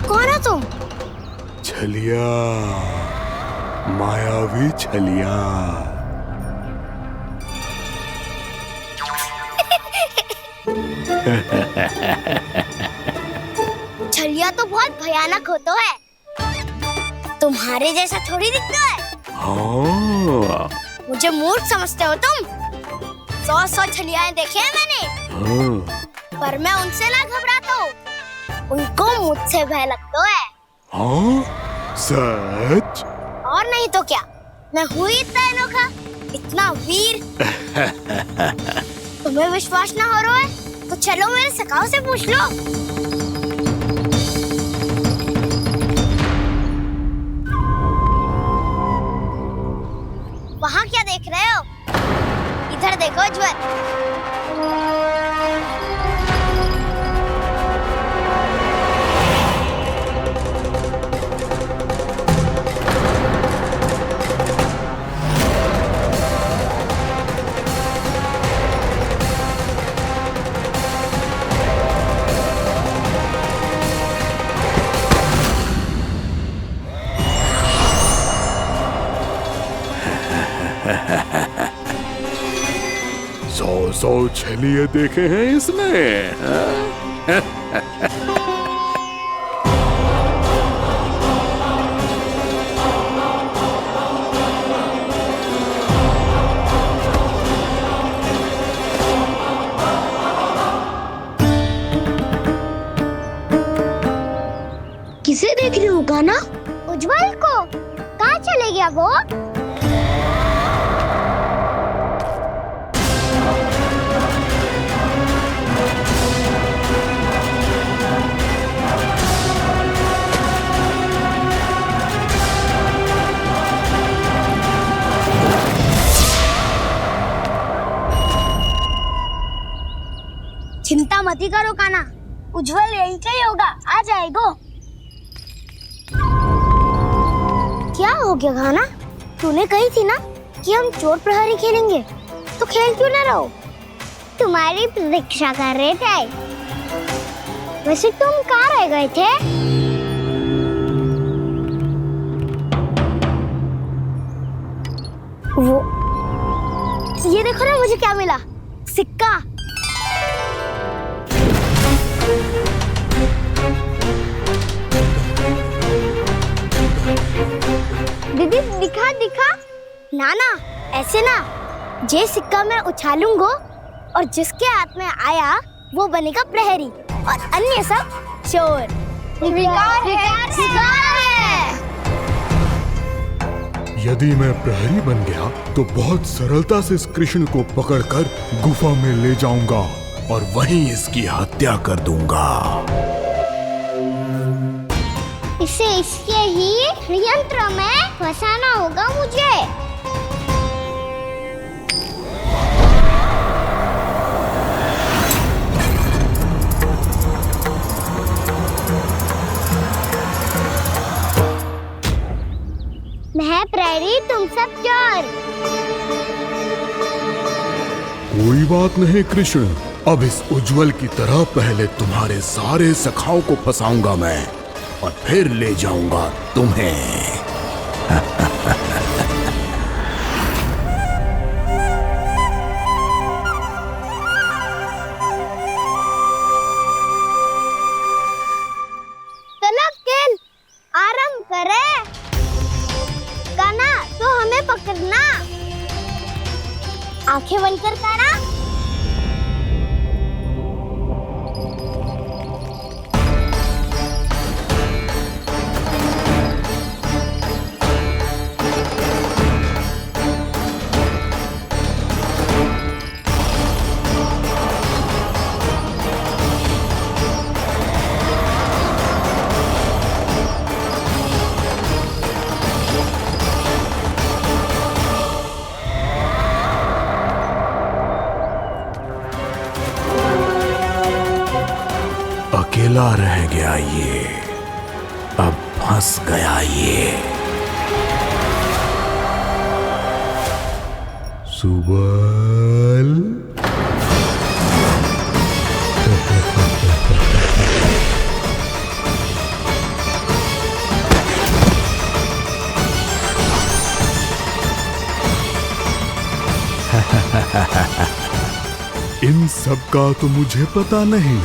कौन है तुम? छलिया, मायावी छलिया। छलिया तो बहुत भयानक होता है, तुम्हारे जैसा थोड़ी दिखता है। हाँ। मुझे मूर्ख समझते हो तुम? 100 छलियाएं देखे हैं मैंने। हाँ। पर मैं उनसे ना घबराता हूँ, उनको मुझसे भय लगता है। हाँ? सच? और नहीं तो क्या, मैं हूँ इतना अनोखा, इतना वीर। तुम्हें विश्वास ना हो रहा है तो चलो मेरे सखाओं से पूछ लो। वहाँ क्या देख रहे हो? इधर देखो ज्वर। सौ छलिए देखे हैं इसने। किसे देख रही हो काना? उज्जवल को। कहाँ चले गया वो? चिंता मत ही करो काना, उज्जवल यही का ही होगा, आ जाएगा। क्या हो गया खाना? तूने कही थी ना कि हम चोर प्रहरी खेलेंगे, तो खेल क्यों ना रहो? तुम्हारी प्रतीक्षा कर रहे थे। वैसे तुम कहाँ रह गए थे? वो ये देखो ना, मुझे क्या मिला, सिक्का। दीदी दिखा दिखा। ना ना, ऐसे ना, ये सिक्का मैं उछालूंगा और जिसके हाथ में आया वो बनेगा प्रहरी और अन्य सब चोर। स्वीकार है। यदि मैं प्रहरी बन गया तो बहुत सरलता से इस कृष्ण को पकड़कर गुफा में ले जाऊंगा और वहीं इसकी हत्या कर दूंगा। इसे इसके ही यंत्र में फंसाना होगा मुझे। मैं प्रहरी, तुम सब चोर। कोई बात नहीं कृष्ण, अब इस उज्जवल की तरह पहले तुम्हारे सारे सखाओं को फंसाऊंगा मैं और फिर ले जाऊंगा तुम्हें। चलो खेल आरंभ करें। काना तो हमें पकड़ना, आंखें बंद कर काना। अकेला रह गया ये, अब फंस गया ये। सुबल इन सब का तो मुझे पता नहीं,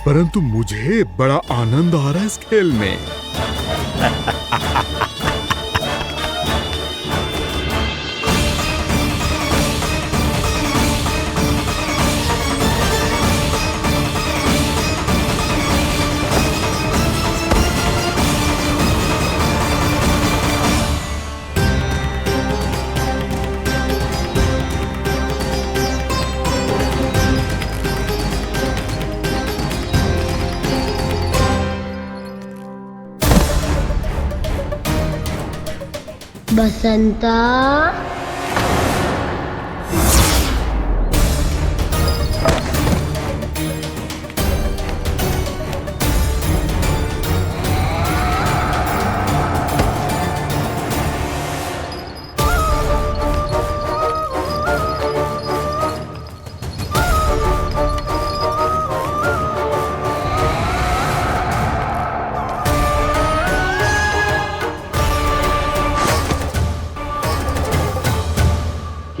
परंतु मुझे बड़ा आनंद आ रहा है इस खेल में। बसंता,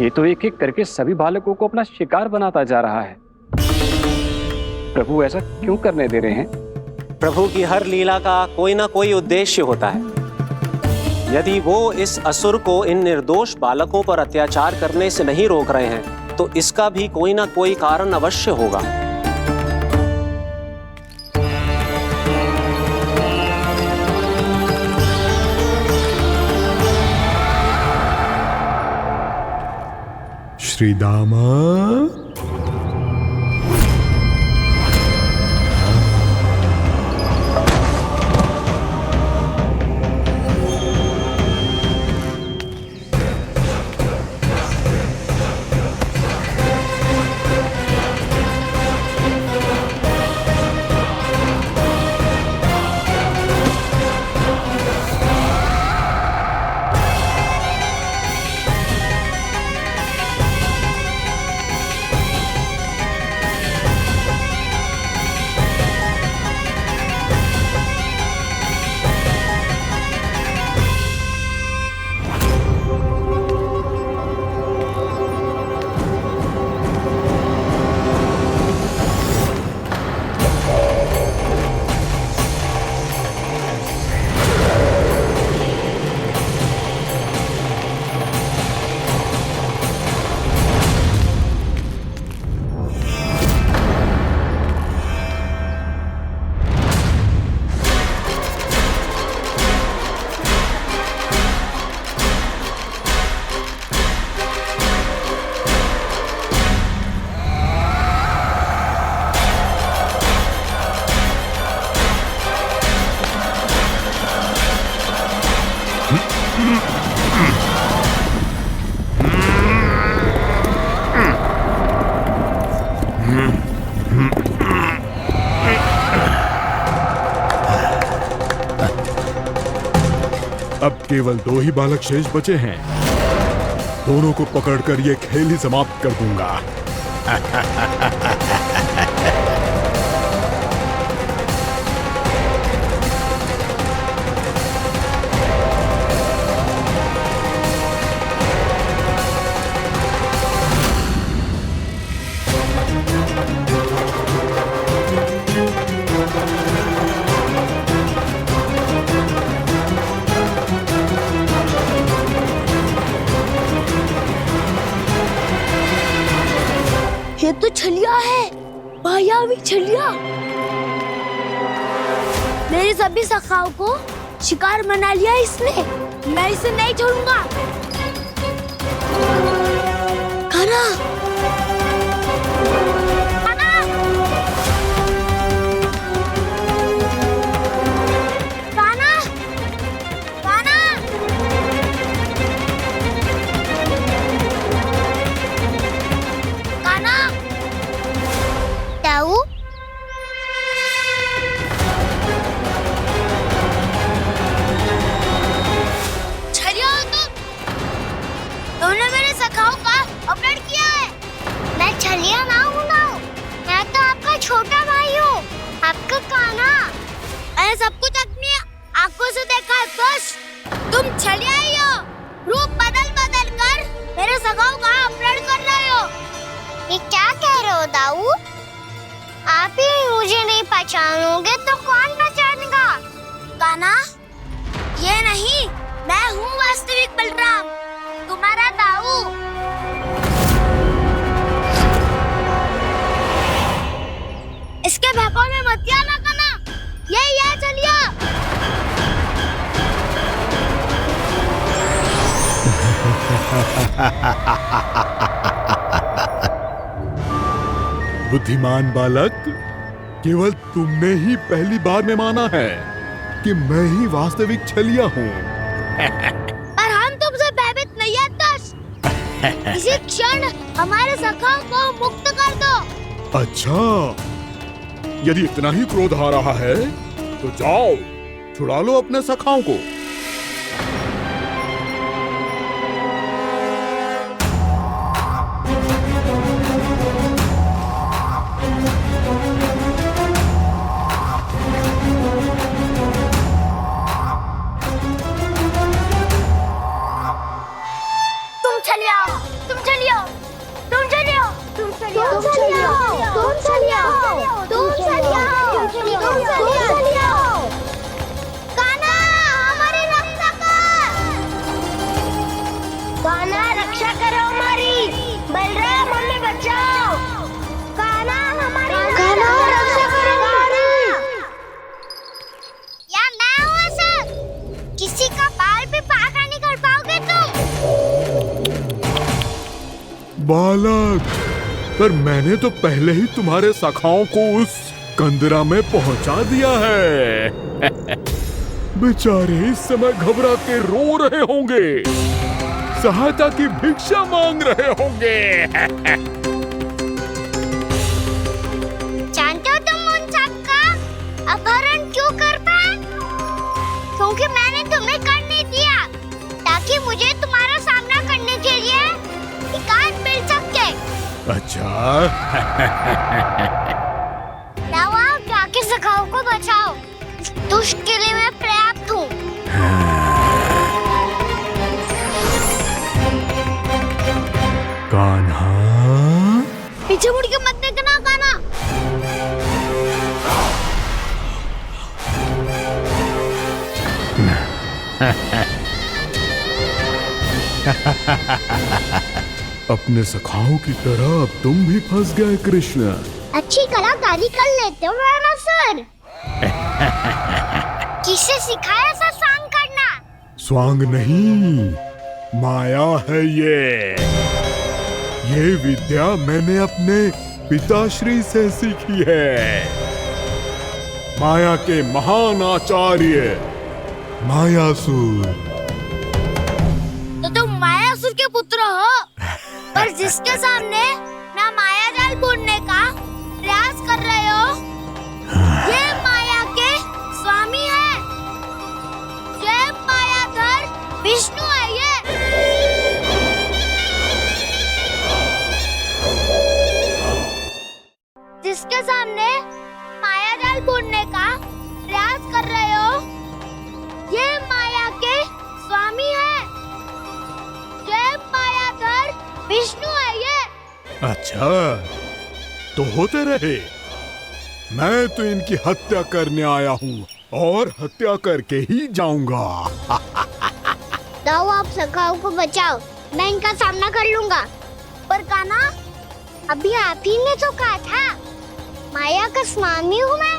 ये तो एक एक करके सभी बालकों को अपना शिकार बनाता जा रहा है। प्रभु ऐसा क्यों करने दे रहे हैं? प्रभु की हर लीला का कोई ना कोई उद्देश्य होता है। यदि वो इस असुर को इन निर्दोष बालकों पर अत्याचार करने से नहीं रोक रहे हैं तो इसका भी कोई ना कोई कारण अवश्य होगा। श्री दामा, केवल 2 ही बालक शेष बचे हैं। दोनों को पकड़कर ये खेल ही समाप्त कर दूंगा। ये तो छलिया है, मायावी छलिया। मेरे सभी सखाओं को शिकार बना लिया इसने। मैं इसे नहीं छोड़ूंगा। कान्हा, कान्हा, कान्हा, कान्हा। कान्हा, ताऊ, छलिया हो तुम। तुमने मेरे सखाओं का अपहरण किया है। मैं छलिया ना हूँ ना, मैं तो आपका छोटा भाई हूँ, आपका कान्हा। मैंने सब कुछ अपनी आंखों से देखा है। बस तुम छलिया ही हो। रूप बदल बदल कर मेरे सखाओं का अपहरण कर रहे हो। ये क्या कह रहे हो ताऊ? आप ही मुझे नहीं पहचानोगे तो कौन पहचानेगा? कान्हा, ये नहीं, मैं हूँ वास्तविक बलराम, तुम्हारा ताऊ। इसके भैकों में मत आना कान्हा। ये चलिए। बुद्धिमान बालक, केवल तुमने ही पहली बार में माना है कि मैं ही वास्तविक छलिया हूँ। पर हम तुमसे भयभीत नहीं है दस। इसी क्षण हमारे सखाओं को मुक्त कर दो। अच्छा, यदि इतना ही क्रोध आ रहा है तो जाओ, छुड़ा लो अपने सखाओं को। तुम छलिया, तुम छलिया, तुम छलिया, तुम छलिया, तुम छलिया, तुम छलिया, तुम छलिया, तुम छलिया। कान्हा, हमारी रक्षा कर। कान्हा, रक्षा करो हमारी। बलराम, हमें बचाओ। कान्हा, हमारी रक्षा करो हमारी। या मैं हूँ सर, किसी का बाल भी पाका नहीं कर पाओगे तुम। बालक, पर मैंने तो पहले ही तुम्हारे सखाओं को उस कंदरा में पहुंचा दिया है। बेचारे इस समय घबरा के रो रहे होंगे, सहायता की भिक्षा मांग रहे होंगे। जानते हो तुम उन सबका अपहरण क्यों कर पाए? क्योंकि मैंने तुम्हें कर नहीं दिया, ताकि मुझे तुम्हारा सामना करने के लिए विकास मिल सके। अच्छा। जाओ, जाके सखाओं को बचाओ। दुष्ट के लिए मैं पर्याप्त हूँ। कान्हा, पीछे मुड़ के मत देखना कान्हा। अपने सखाओं की तरह अब तुम भी फंस गए कृष्ण। अच्छी कलाकारी कर लेते हो ना सर। किसे सिखाया ऐसा स्वांग करना? स्वांग नहीं, माया है ये विद्या मैंने अपने पिताश्री से सीखी है। माया के महान आचार्य मायासुर। तो तुम मायासुर के पुत्र हो, पर जिसके सामने ना माया जाल बुनने का प्रयास कर रहे हो, ये माया के स्वामी है। ये मायाधर विष्णु है ये। जिसके सामने माया जाल बुनने का प्रयास कर रहे हो, ये माया के स्वामी है। ये मायाधर विष्णु है ये। अच्छा, तो होते रहे। मैं तो इनकी हत्या करने आया हूँ और हत्या करके ही जाऊंगा। दाऊ, आप सखाओ को बचाओ, मैं इनका सामना कर लूंगा। पर कान्हा, अभी आप ही ने तो कहा था माया का स्वामी हूँ मैं।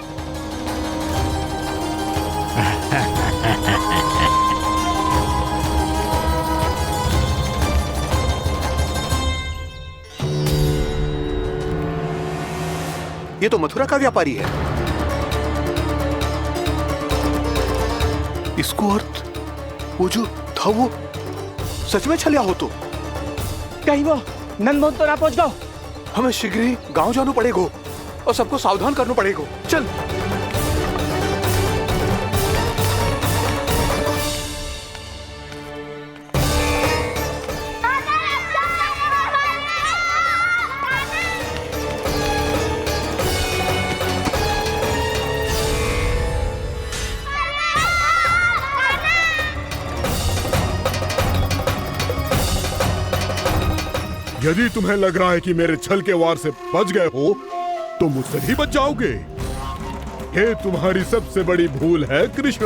ये तो मथुरा का व्यापारी है। इसको अर्थ वो जो था वो सच में छलिया हो तो कहीं वो नंदमोहन तो ना पहुंच गओ। हमें शीघ्र ही गांव जाना पड़ेगा और सबको सावधान करना पड़ेगा। चल। यदि तुम्हें लग रहा है कि मेरे छल के वार से बच गए हो तो मुझसे भी बच जाओगे। ये तुम्हारी सबसे बड़ी भूल है कृष्ण।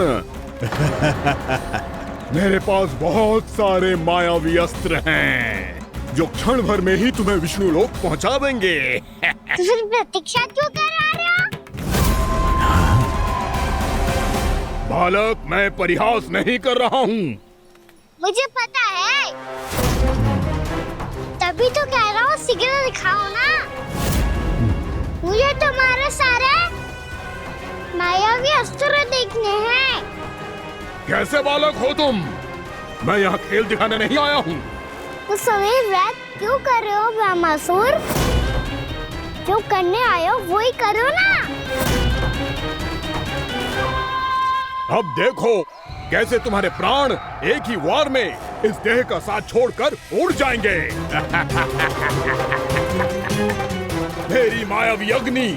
मेरे पास बहुत सारे मायावी अस्त्र हैं जो क्षण भर में ही तुम्हें विष्णु लोक पहुंचा देंगे। तो फिर प्रतीक्षा क्यों कर रहे हो? बालक, मैं परिहास नहीं कर रहा हूँ। मुझे पता है, तभी तो कह रहा हूँ शीघ्र दिखाओ ना। मुझे तुम्हारे सारे मायावी अस्त्र देखने हैं। कैसे बालक हो तुम? मैं यहाँ खेल दिखाने नहीं आया हूँ। तो समय व्रत क्यों कर रहे हो ब्रह्मासुर? जो करने आए हो वही करो ना। अब देखो कैसे तुम्हारे प्राण एक ही वार में इस देह का साथ छोड़कर उड़ जाएंगे। मेरी मायावी अग्नि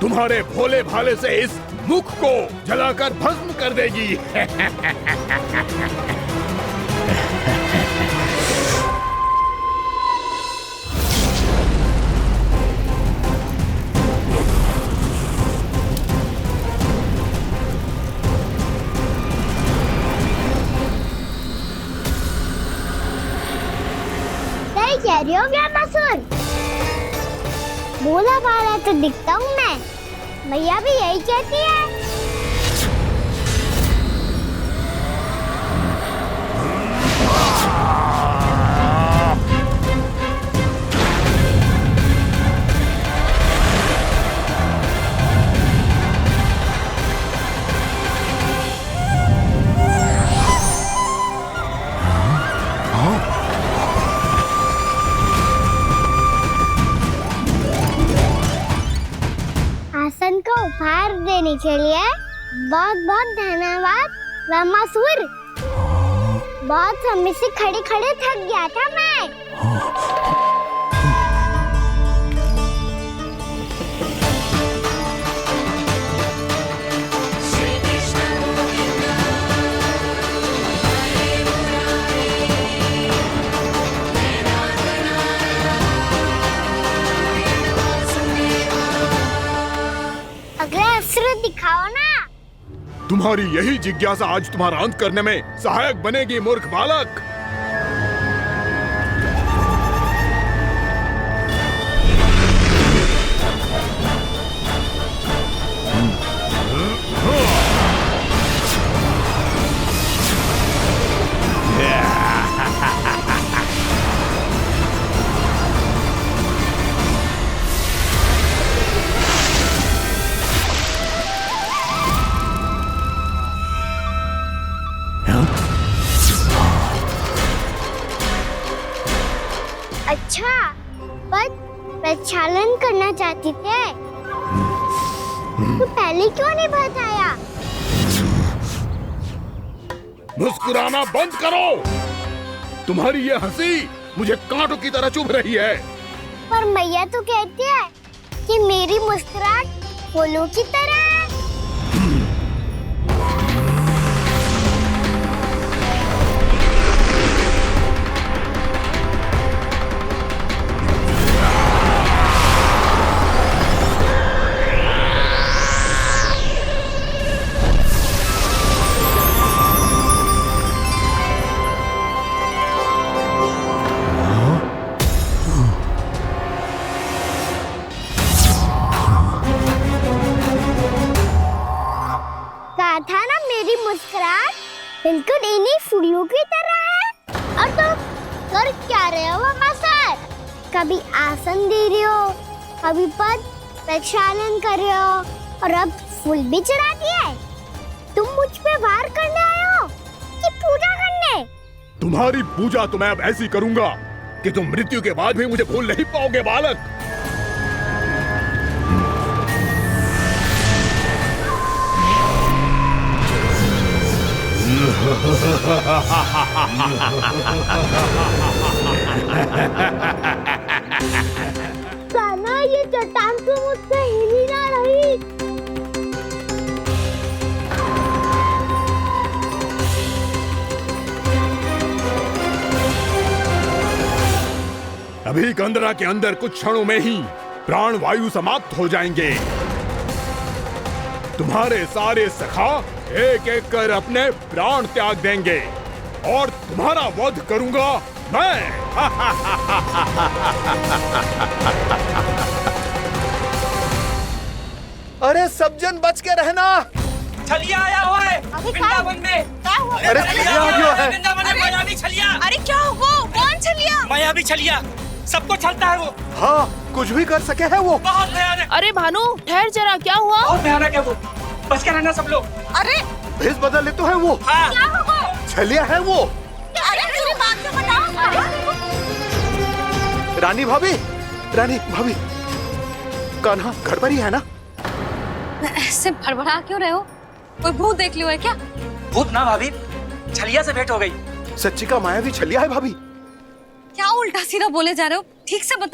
तुम्हारे भोले भाले से इस मुख को जलाकर भस्म कर देगी। कह रही हो ब्रह्मासुर? भोला भाला तो दिखता हूँ मैं। मैया भी यही कहती है। आसन को उपहार देने के लिए बहुत बहुत धन्यवाद ब्रह्मासुर। बहुत समय से खड़े खड़े थक गया था मैं। अगला अस्त्र दिखाओ ना। तुम्हारी यही जिज्ञासा आज तुम्हारा अंत करने में सहायक बनेगी मूर्ख बालक। अच्छा, पर प्रक्षालन करना चाहती थे तो पहले क्यों नहीं बताया? मुस्कुराना बंद करो। तुम्हारी ये हंसी मुझे कांटों की तरह चुभ रही है। पर मैया तो कहती है कि मेरी मुस्कुराहट फूलों की तरह है। कहा था ना मेरी मुस्कुराहट बिल्कुल इन्हीं फूलों की तरह है। और तुम कर क्या रहे हो वहाँ सर? कभी आसन दे रहे हो, कभी पद प्रक्षालन कर रहे हो और अब फूल भी चढ़ा दिए। तुम मुझ पे वार करने आए हो कि पूजा करने? तुम्हारी पूजा तो मैं अब ऐसी करूंगा कि तुम मृत्यु के बाद भी मुझे भूल नहीं पाओगे बालक। कान्हा, ये चट्टान तो मुझसे हिल ही ना रही। अभी कंदरा के अंदर कुछ क्षणों में ही प्राण वायु समाप्त हो जाएंगे। तुम्हारे सारे सखा एक एक कर अपने प्राण त्याग देंगे और तुम्हारा वध करूंगा मैं। अरे सब जन बच के रहना। छलिया आया हुआ है वृंदावन में। अरे छलिया आ गया है। वृंदावन में मायावी छलिया। अरे क्या होगा? कौन छलिया? मायावी छलिया, सबको छलता है वो। हाँ, कुछ भी कर सके है वो। बहुत भयानक। अरे भानु ठहर जरा, क्या हुआ? बहुत भयानक है वो, बच के रहना सब लोग। अरे भेष बदल ले तो है वो। हाँ। क्या होगा? छलिया है वो। अरे मेरी बात तो बताओ। रानी भाभी, रानी भाभी, कान्हा घर पर ही है ना? ऐसे भड़बड़ा क्यों रहे हो? कोई भूत देख लियो है क्या? भूत ना भाभी, छलिया से भेंट हो गई। सच्ची का मायावी छलिया है भाभी। क्या उल्टा सीधा बोले जा रहे हो? ठीक से बताओ।